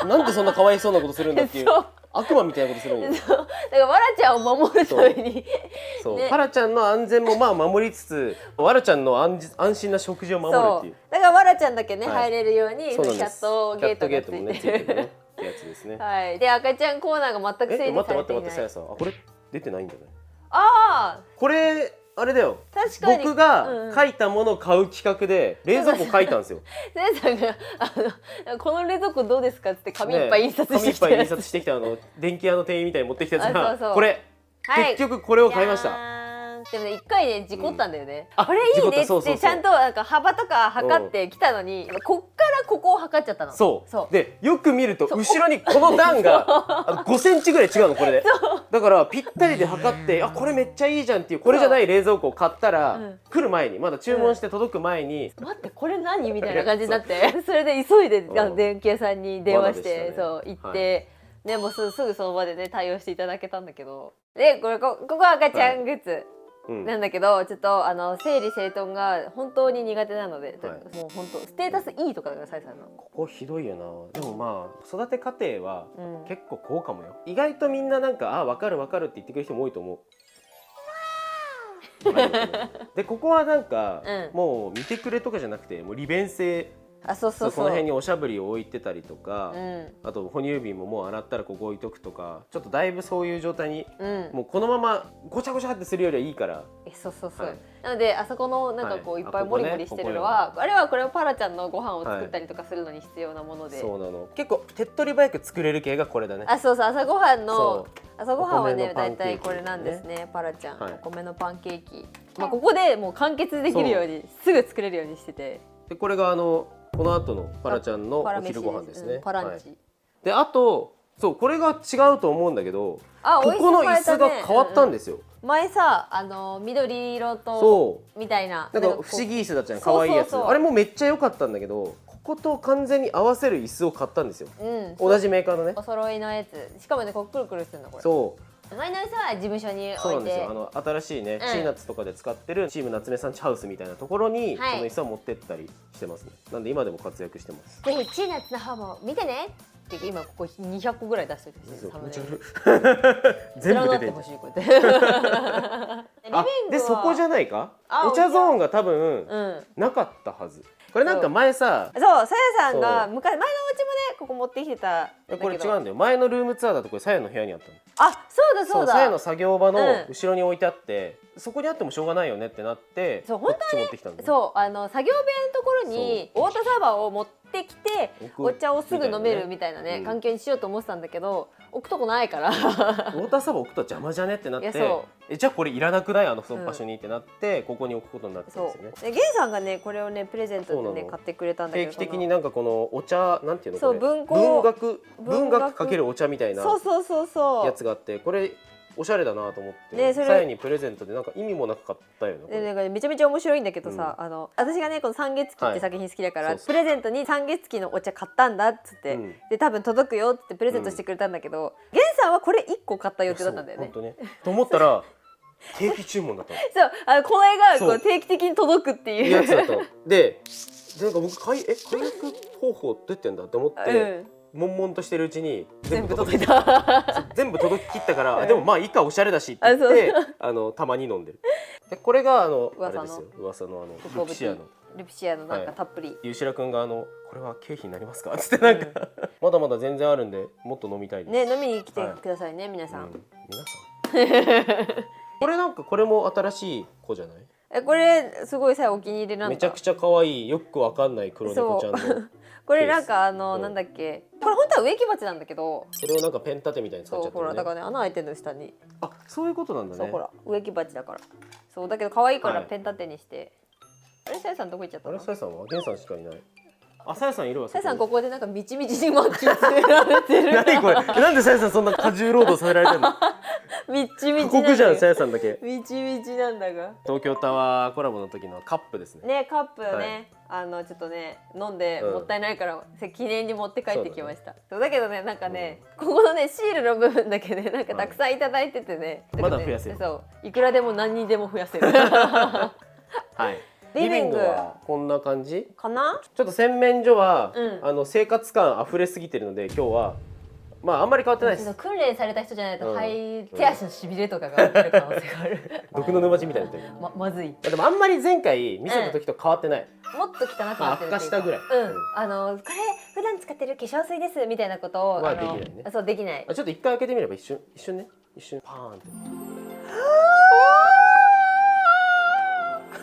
なんでそんなかわいそうなことするんだっていう悪魔みたいなことするんよ。だからわらちゃんを守るためにパラちゃんの安全も守りつつ、わらちゃんの安心な食事を守るっていう。だからわらちゃんだけね入れるようにキャットゲートがついてるってやつですね。で赤ちゃんコーナーが全く整理されていない。待ってさやさん、これ出てないんだね。これあれだよ、確かに僕が書いたものを買う企画で冷蔵庫書いたんですよ。せいさんがこの冷蔵庫どうですかって紙いっぱい印刷してきて、紙いっぱい印刷してきた電気屋の店員みたいに持ってきたやつがこれ、結局これを買いました。でもね、一回ね事故ったんだよね、これいいねってちゃんとなんか幅とか測ってきたのに、こっからここを測っちゃったの。そうで、よく見ると後ろにこの段が5センチぐらい違うの、これで。だからぴったりで測って、あ、これめっちゃいいじゃんっていう、これじゃない冷蔵庫を買ったら、来る前に、まだ注文して届く前に、待って、これ何みたいな感じになって、それで急いで電気屋さんに電話してそう行って、でもすぐその場でね対応していただけたんだけど、でここは赤ちゃんグッズなんだけど、ちょっと整理整頓が本当に苦手なので、もう本当ステータス E とかがさえさんのここひどいよな。でもまあ育て過程は結構こうかもよ。意外とみんななんか、あ、分かる分かるって言ってくれる人も多いと思う。でここはなんか、もう見てくれとかじゃなくて、もう利便性。この辺におしゃぶりを置いてたりとか、あと哺乳瓶ももう洗ったらここ置いとくとか、ちょっとだいぶそういう状態に、もうこのままごちゃごちゃってするよりはいいから。なのであそこのなんかこういっぱいモリモリしてるのは、あれはこれをパラちゃんのご飯を作ったりとかするのに必要なもので、そうなの。結構手っ取り早く作れる系がこれだね。そうそう、朝ごはんはねだいたいこれなんですね。パラちゃん、お米のパンケーキ、まあここでもう完結できるようにすぐ作れるようにしてて、でこれがこの後のパラちゃんのお昼ご飯ですね。パランチ。であとそうこれが違うと思うんだけど、ここの椅子が変わったんですよ。前さ緑色とみたいななんか不思議椅子だったじゃん、可愛いやつ。あれもめっちゃ良かったんだけど、ここと完全に合わせる椅子を買ったんですよ。同じメーカーのね。お揃いのやつ。しかもね、こうくるくるするのこれ。そう。前の椅子は事務所に置いて。そうなんですよ。新しいね、チーナッツとかで使ってるチーム夏目さんちハウスみたいなところにこの椅子を持ってったりしてますね。なんで今でも活躍してます。ぜひチーナッツの方も見てね。って今ここ200個ぐらい出しといて全部出てほしいこうやってでそこじゃないか、お茶ゾーンが多分なかったはず。これなんか前さ、そうさやさんが昔前のお家もねここ持ってきてた。これ違うんだよ。前のルームツアーだとこれさやの部屋にあったの。あ、そうだそうだ。さやの作業場の後ろに置いてあって、そこにあってもしょうがないよねってなって、こっち持ってきたんだよ。そう作業部屋のところにウォーターサーバーを持ってきてお茶をすぐ飲めるみたいなね環境にしようと思ってたんだけど、置くとこないからウォーターサーバー置くと邪魔じゃねってなって、じゃあこれいらなくないその場所にってなって、ここに置くことになってたんですよね。ゲンさんがねこれをねプレゼントでね買ってくれたんだけど、定期的になんかこのお茶なんていうの、これ文学かけるお茶みたいなやつがあって、これおしゃれだなと思ってさやにプレゼントでなんか意味もなく買ったよね。めちゃめちゃ面白いんだけどさ、私がねこの三月期って作品好きだからプレゼントに三月期のお茶買ったんだっつって、で多分届くよってプレゼントしてくれたんだけど、ゲンさんはこれ1個買った予定だったんだよね。と思ったら定期注文だったの。そうこれがこう定期的に届くっていうやつだった。でなんか僕解約方法どうやってんだって思って。悶々としてるうちに全部届き切ったから、でもまあいいかおしゃれだしって言ってたまに飲んでる。でこれがあれですよ、噂のルピシアのなんかたっぷり。吉田くんがこれは経費になりますかってなんかまだまだ全然あるんでもっと飲みたいですね。飲みに来てくださいね皆さん。これなんかこれも新しい子じゃない？これすごいお気に入りなんだ。めちゃくちゃ可愛い、よくわかんない黒猫ちゃんの。これなんかなんだっけ、これ本当は植木鉢なんだけど、それをなんかペン立てみたいに使っちゃってるね。ほらだからね穴開いてるの下に。あ、そういうことなんだね。そうほら植木鉢だから。そうだけど可愛いからペン立てにして。あれさやさんどこ行っちゃったの？あれさやさんはゲンさんしかいない。あ、さやさんいるわ。さやさんここでなんかみちみちに巻きつけられてる。何これ？なんでさやさんそんな過重労働させられてるの？みちみち。過酷じゃんさやさんだけ。みちみちなんだが。東京タワーコラボの時のカップですね。ね、カップね、ちょっとね飲んでもったいないから記念に持って帰ってきました。そうだけどねなんかねここのねシールの部分だけねなんかたくさんいただいててね。まだ増やせる。そういくらでも何にでも増やせる。はい。リビングはこんな感じかな。ちょっと洗面所は生活感あふれすぎてるので今日はまああんまり変わってないです。訓練された人じゃないと手足のしびれとかが起きる可能性がある。毒の沼地みたいになってる。まずい。でもあんまり前回見せた時と変わってない。もっと汚くなってる。悪化したぐらい。これ普段使ってる化粧水ですみたいなことをできないね。そうできない。ちょっと一回開けてみれば一瞬ね、一瞬パーンって。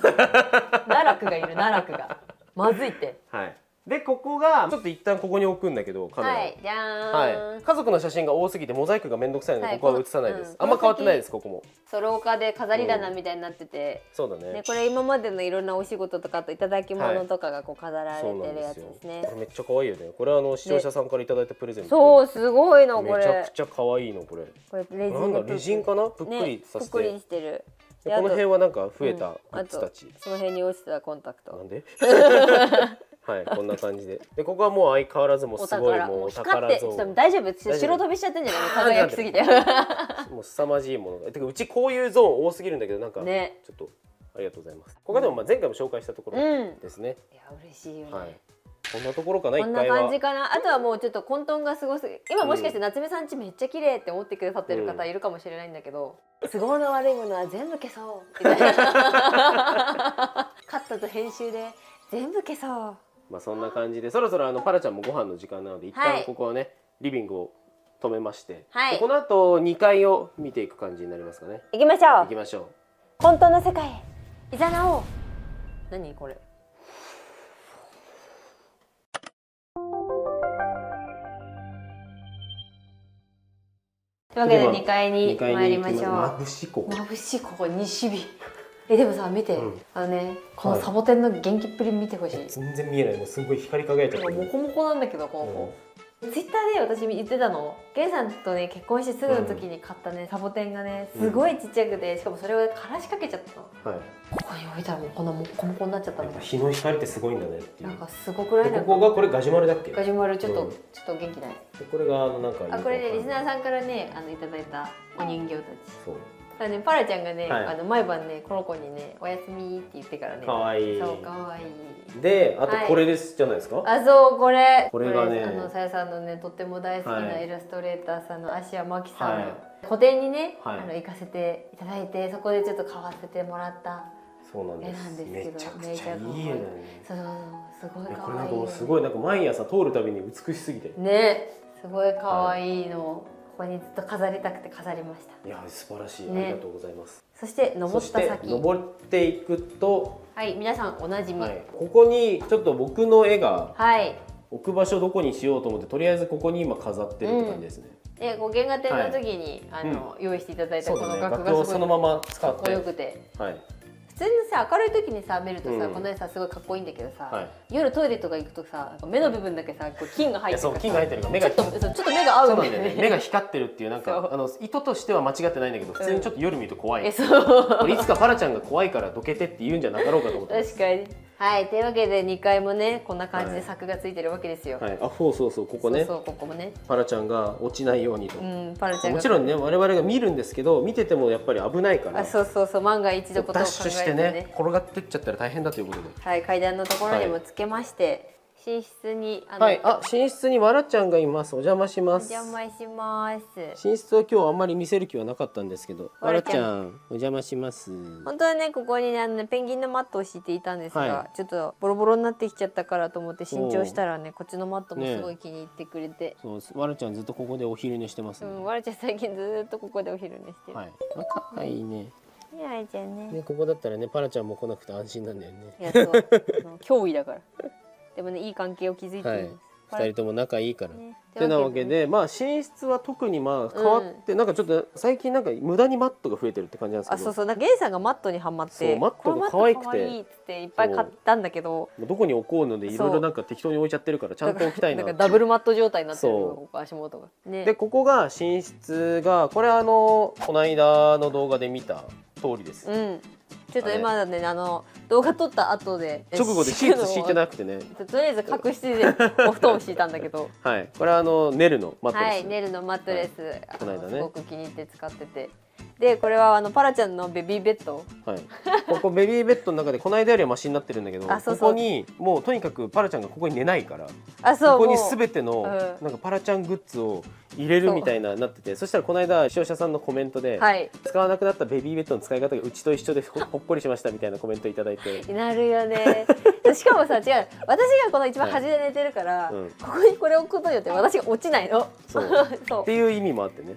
奈落がいる奈落がまずいって。はい。でここがちょっと一旦ここに置くんだけどカメラ、はいじゃーん、はい、家族の写真が多すぎてモザイクがめんどくさいのでここは写さないです、あんま変わってないです。ここも廊下で飾り棚みたいになってて、そうだね。でこれ今までのいろんなお仕事とかといただき物とかがこう飾られてるやつですね。これめっちゃ可愛いよね。これ視聴者さんからいただいたプレゼント。そうすごいのこれ。めちゃくちゃ可愛いのこれ。これレジン、なんだレジンかな？ぷっくりさせて。ぷっくりしてる。この辺はなんか増えたグッズたち。その辺に落ちてたコンタクト。なんで？はい、こんな感じで。でここはもう相変わらずもうすごいもうお宝像。大丈夫？白飛びしちゃってんじゃないの？輝きすぎて。もう凄まじいものが。てかうちこういうゾーン多すぎるんだけどなんかちょっとありがとうございます。ここがでも前回も紹介したところですね。いや嬉しいよね。こんなところかな。こんな感じかな。あとはもうちょっと混沌がすごすぎ。今もしかして夏目さん家めっちゃ綺麗って思ってくださってる方いるかもしれないんだけど、都合の悪いものは全部消そうみたいな。カットと編集で全部消そう。まあそんな感じでそろそろパラちゃんもご飯の時間なので一旦ここはねリビングを止めまして、この後2階を見ていく感じになりますかね。行きましょう。行きましょう。混沌の世界へいざなおう。何これ。というわけで2階に参りましょう。眩しいここ。眩しいここ西日。でもさ見て、このサボテンの元気っぷり見てほしい。全然見えない。もうすごい光り輝いてる。モコモコなんだけどこの子。ツイッターで私言ってたの。ゲンさんとね結婚してすぐの時に買ったねサボテンがねすごいちっちゃくて、しかもそれをからしかけちゃったの。ここに置いたらもうこんなモコモコになっちゃったの。日の光ってすごいんだねっていう。なんかすごくない？ここがこれガジュマルだっけ？ガジュマルちょっと元気ない。これがなんかこれねリスナーさんからねいただいたお人形たち。そう。パラちゃんがね、毎晩ねこの子にねおやすみって言ってからね。可愛い。そう可愛い。で、あとこれですじゃないですか。そうこれがね、さやさんのねとっても大好きなイラストレーターさんの芦屋真紀さんの個展にね行かせていただいて、そこでちょっと買わせてもらった絵なんですけど、めちゃくちゃいい絵だね。そうすごい可愛い。これなんかすごいなんか毎朝通るたびに美しすぎてね、すごい可愛いの。ここにずっと飾りたくて飾りました。いや素晴らしい、ありがとうございます。そして登った先、登っていくと、はい皆さんおなじみ、ここにちょっと僕の絵が置く場所どこにしようと思って、とりあえずここに今飾ってるって感じですね。で原画展の時に用意していただいたこの額がすごいそのまま使ってかっこよくて。普通にさ明るい時にさ見るとさ、この絵さすごいかっこいいんだけどさ、夜トイレとか行くとさ目の部分だけさ金が入ってるから、金が入ってるから目がちょっと目が合うんだよね。目が光ってるっていうなんか意図としては間違ってないんだけど、普通にちょっと夜見ると怖い。これいつかパラちゃんが怖いからどけてって言うんじゃなかろうかと思って。確かに。はいというわけで2階もねこんな感じで柵がついてるわけですよ。そうここね。ここもね。パラちゃんが落ちないようにと。パラちゃんがもちろんね我々が見るんですけど、見ててもやっぱり危ないから。そう万が一のことを考えてね。ダッシュしてね転がってっちゃったら大変だということで。はい階段のところにもつけまして。寝室に寝室にわらちゃんがいます。お邪魔します。お邪魔します。寝室は今日あんまり見せる気はなかったんですけど、わらちゃんお邪魔します。本当はねここにねペンギンのマットを敷いていたんですが、ちょっとボロボロになってきちゃったからと思って新調したらねこっちのマットもすごい気に入ってくれて、そうわらちゃんずっとここでお昼寝してます。わらちゃん最近ずっとここでお昼寝してる。かわいいね。ちゃんね。ここだったらねパラちゃんも来なくて安心なんだよね。いやそう脅威だから。でもねいい関係を築いています。2人とも仲いいから。ってなわけで寝室は特に変わってなんかちょっと最近なんか無駄にマットが増えてるって感じなんですけど。そうなんかゲイさんがマットにはまってマットが可愛くていいっていっぱい買ったんだけど、どこに置こうのでいろいろなんか適当に置いちゃってるからちゃんと置きたいな。なんかダブルマット状態になってるここ足元が。でここが寝室がこれこの間の動画で見た通りです。ちょっと今だね動画撮った後で直後でシーツ敷いてなくてね、とりあえず角質でお布団を敷いたんだけど、これはネルのマットレス、ネルのマットレスすごく気に入って使ってて、でこれはパラちゃんのベビーベッド、ここベビーベッドの中でこの間よりはマシになってるんだけど、ここにもうとにかくパラちゃんがここに寝ないから、ここに全てのなんかパラちゃんグッズを入れるみたいなってて、そしたらこの間視聴者さんのコメントで、使わなくなったベビーベッドの使い方がうちと一緒でほっこりしましたみたいなコメントいただいて。なるよね。しかもさ違う、私がこの一番端で寝てるから、ここにこれを置くことによって私が落ちないの。そうっていう意味もあってね。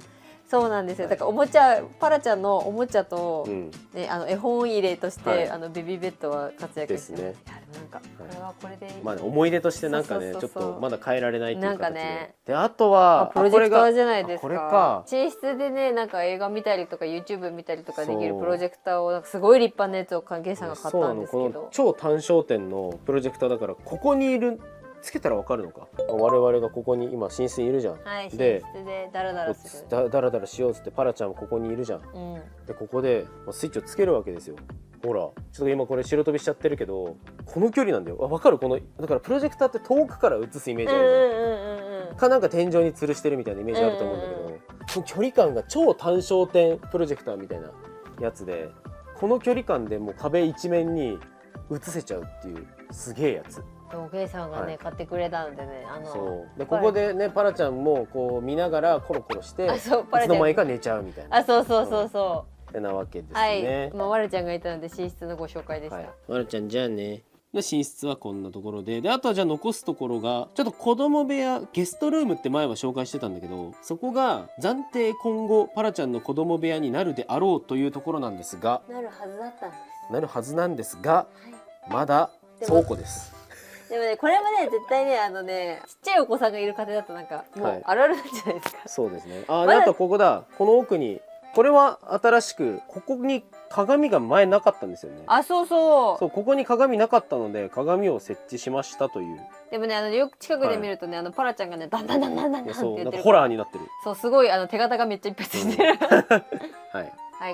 そうなんですよ。だからおもちゃパラちゃんのおもちゃと、ね、絵本入れとして、ベビーベッドは活躍してる。なんかこれはこれで、まあ思い出としてなんかねちょっとまだ変えられないっていう形で。であとはプロジェクターじゃないですか。これか。寝室でねなんか映画見たりとか YouTube 見たりとかできるプロジェクターをなんかすごい立派なやつをゲイさんが買ったんですけど。この超単焦点のプロジェクターだからここにいる。つけたらわかるのか。我々がここに今寝室にいるじゃん。はい、で寝室でダラダラする。ダラダラしようっつってパラちゃんもここにいるじゃん。でここでスイッチをつけるわけですよ。ほらちょっと今これ白飛びしちゃってるけどこの距離なんだよ。わかる？このだからプロジェクターって遠くから映すイメージあるじゃん。かなんか天井に吊るしてるみたいなイメージあると思うんだけど、その距離感が超単焦点プロジェクターみたいなやつでこの距離感でもう壁一面に映せちゃうっていうすげえやつ。ゲイさんがね、買ってくれたんでね、そうでここでねパラちゃんもこう見ながらコロコロしていつの間にか寝ちゃうみたいな。そうなわけですね。はい、まあわらちゃんがいたので寝室のご紹介でした。わらちゃんじゃあね。で寝室はこんなところで、あとはじゃあ残すところがちょっと子供部屋ゲストルームって前は紹介してたんだけど、そこが暫定今後パラちゃんの子供部屋になるであろうというところなんですが、なるはずだったんです。なるはずなんですが、まだ倉庫です。でもねこれもね絶対ねちっちゃいお子さんがいる家庭だとなんかもうあるあるなんじゃないですか。そうですね。あとここだ。この奥にこれは新しくここに鏡が前なかったんですよね。そうここに鏡なかったので鏡を設置しましたという。でもねよく近くで見るとねパラちゃんがねダンダンダンダンダンって言ってる。ホラーになってる。そうすごい手形がめっちゃいっぱいついてる。はい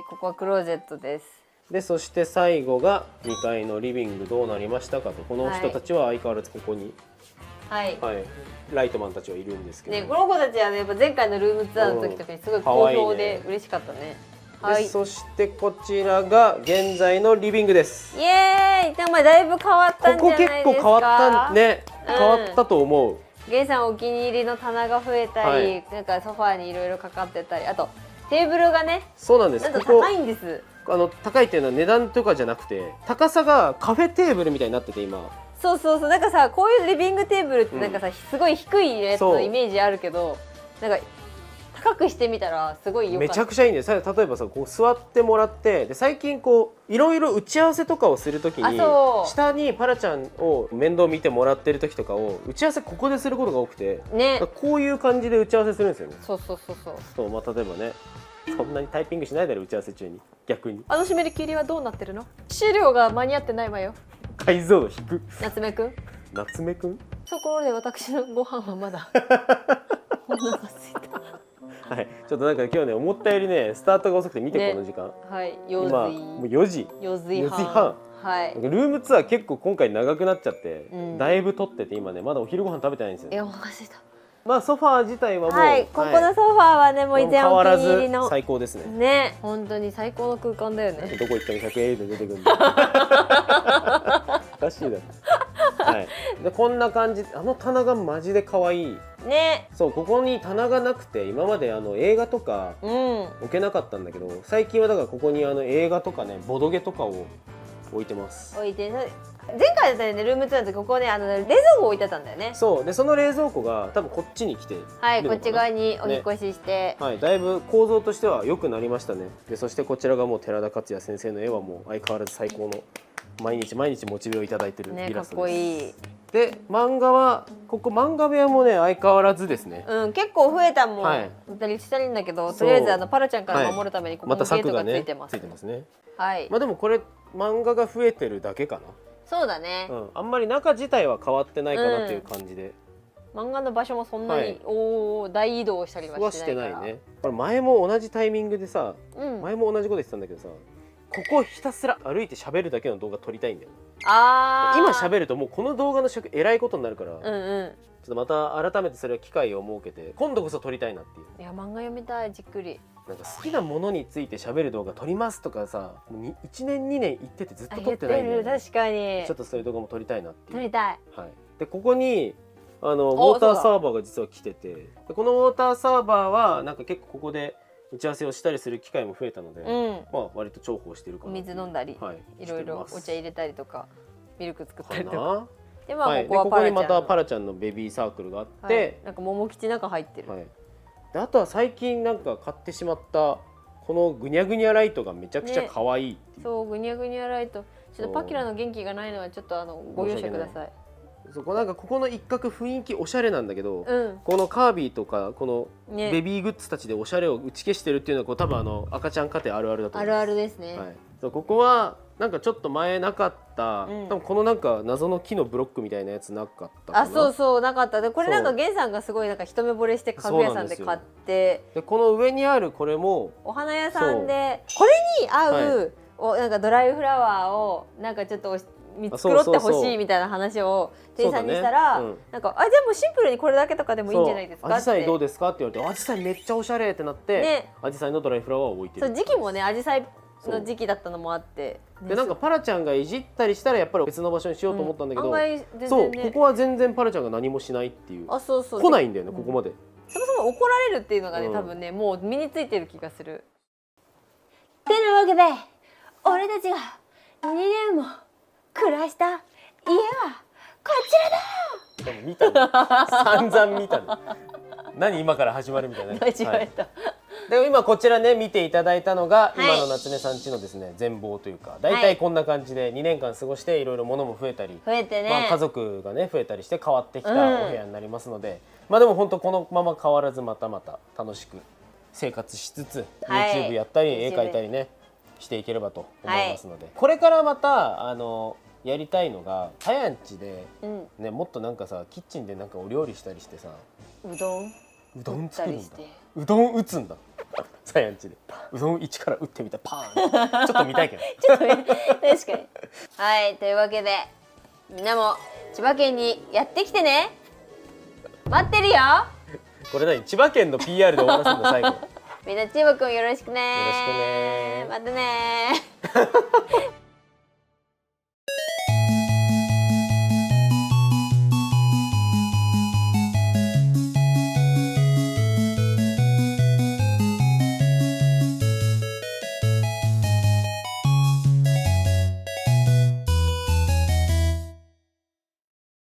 ここはクローゼットです。でそして最後が2階のリビングどうなりましたかと。この人たちは相変わらずここにライトマンたちはいるんですけど、この子たちはねやっぱ前回のルームツアーの時とかにすごい好評で嬉しかったね。そしてこちらが現在のリビングです。イエーイ。でもだいぶ変わったんじゃないですか。ここ結構変わったね。変わったと思う。ゲイさんお気に入りの棚が増えたり、なんかソファーにいろいろかかってたり、あとテーブルがね、そうなんです。なんと高いんです。高いっていうのは値段とかじゃなくて高さがカフェテーブルみたいになってて今。そうなんかさこういうリビングテーブルってなんかさ、すごい低いやつのイメージあるけど、なんか高くしてみたらすごい良かった。めちゃくちゃいいんです。例えばさこう座ってもらってで最近こういろいろ打ち合わせとかをするときに下にパラちゃんを面倒見てもらってる時とかを打ち合わせここですることが多くて、こういう感じで打ち合わせするんですよね。そう例えばねそんなにタイピングしないだろ打ち合わせ中に。逆に締め切りはどうなってるの？資料が間に合ってないわよ。解像度低く。夏目くんところで私のご飯はまだお腹すいた。はい、ちょっとなんか今日ね思ったよりねスタートが遅くて見てこの時間。今もう4時半。ルームツアー結構今回長くなっちゃって、だいぶ撮ってて今ねまだお昼ご飯食べてないんですよ。お腹すいた。まあソファー自体はもう、ここのソファーはねもう以前お気に入りの最高ですね。ね、本当に最高の空間だよね。どこ行っても100円で出てくるんだ。おかしいだろ。でこんな感じ。棚がマジで可愛いね。ここに棚がなくて今まで映画とか置けなかったんだけど、最近はだからここに映画とかねボドゲとかを置いてます。前回だったよねルームツアーの時ここね冷蔵庫置いてたんだよね。でその冷蔵庫が多分こっちに来てこっち側にお引越しして、だいぶ構造としては良くなりましたね。でそしてこちらがもう寺田克也先生の絵はもう相変わらず最高の毎日モチベをいただいてるイラストです。かっこいい。で漫画はここ漫画部屋もね相変わらずですね。結構増えたもん。したらいいんだけどとりあえずパラちゃんから守るためにここにゲートがついてます。ね。でもこれ漫画が増えてるだけかな。そうだね。あんまり中自体は変わってないかなっていう感じで。漫画の場所もそんなに大移動したりはしてないから。これ前も同じタイミングでさ、前も同じこと言ってたんだけどさ、ここひたすら歩いて喋るだけの動画撮りたいんだよ。今喋るともうこの動画の尺えらいことになるから、ちょっとまた改めてそれは機会を設けて今度こそ撮りたいなっていう。いや漫画読みたいじっくり。なんか好きなものについて喋る動画撮りますとかさ、1年2年行っててずっと撮ってないんだよね。確かに。ちょっとそういう動画も撮りたいなっていう。撮りたい。でここにウォーターサーバーが実は来てて、このウォーターサーバーはなんか結構ここで打ち合わせをしたりする機会も増えたので、まあ割と重宝してるかな。水飲んだり、いろいろお茶入れたりとかミルク作ったりとか。でここにまたパラちゃんのベビーサークルがあって、なんか桃吉なんか入ってる。であとは最近なんか買ってしまったこのぐにゃぐにゃライトがめちゃくちゃ可愛いっていう、そうぐにゃぐにゃライト、ちょっとパキラの元気がないのはちょっとご容赦ください。そう、なんかここの一角雰囲気おしゃれなんだけど、このカービィとかこのベビーグッズたちでおしゃれを打ち消してるっていうのは多分赤ちゃん家庭あるあるだと思います。あるあるですね。はい、そうここはなんかちょっと前なかった、多分このなんか謎の木のブロックみたいなやつなかったかな。そうそうなかった。でこれなんかゲンさんがすごいなんか一目惚れして家具屋さんで買って、でこの上にあるこれもお花屋さんでこれに合う、なんかドライフラワーをなんかちょっと見繕ってほしいみたいな話を店員さんにしたら、なんかじゃあもうシンプルにこれだけとかでもいいんじゃないですかって。アジサイどうですかって言われて、アジサイめっちゃおしゃれってなって、アジサイのドライフラワーを置いてる。そう時期もねアジサイの時期だったのもあって、でなんかパラちゃんがいじったりしたらやっぱり別の場所にしようと思ったんだけど、そうここは全然パラちゃんが何もしないっていう、そう来ないんだよねここまで。そもそも怒られるっていうのがね多分ねもう身についてる気がする。てなわけで俺たちが2年も暮らした家はこちらだ。でも見たの散々見たの何今から始まるみたいな。間違えた、で今こちらね見ていただいたのが、今の夏目さん家のですね全貌というか、だいたいこんな感じで2年間過ごしていろいろ物も増えたり、家族がね増えたりして変わってきたお部屋になりますので、でも本当このまま変わらずまた楽しく生活しつつ、YouTube やったり絵描いたりねしていければと思いますので、これからまたやりたいのがさやんちで、ね、もっとなんかさキッチンでなんかお料理したりしてさ、うどん作るんだ、うどん打つんださやんちでうどん一から打ってみたパーンちょっと見たいけどちょっと確かに。はいというわけでみんなも千葉県にやってきてね、待ってるよ。これ何千葉県の PR で終わらせるんだ最後。みんな千葉くんよろしくね。よろしくね。またね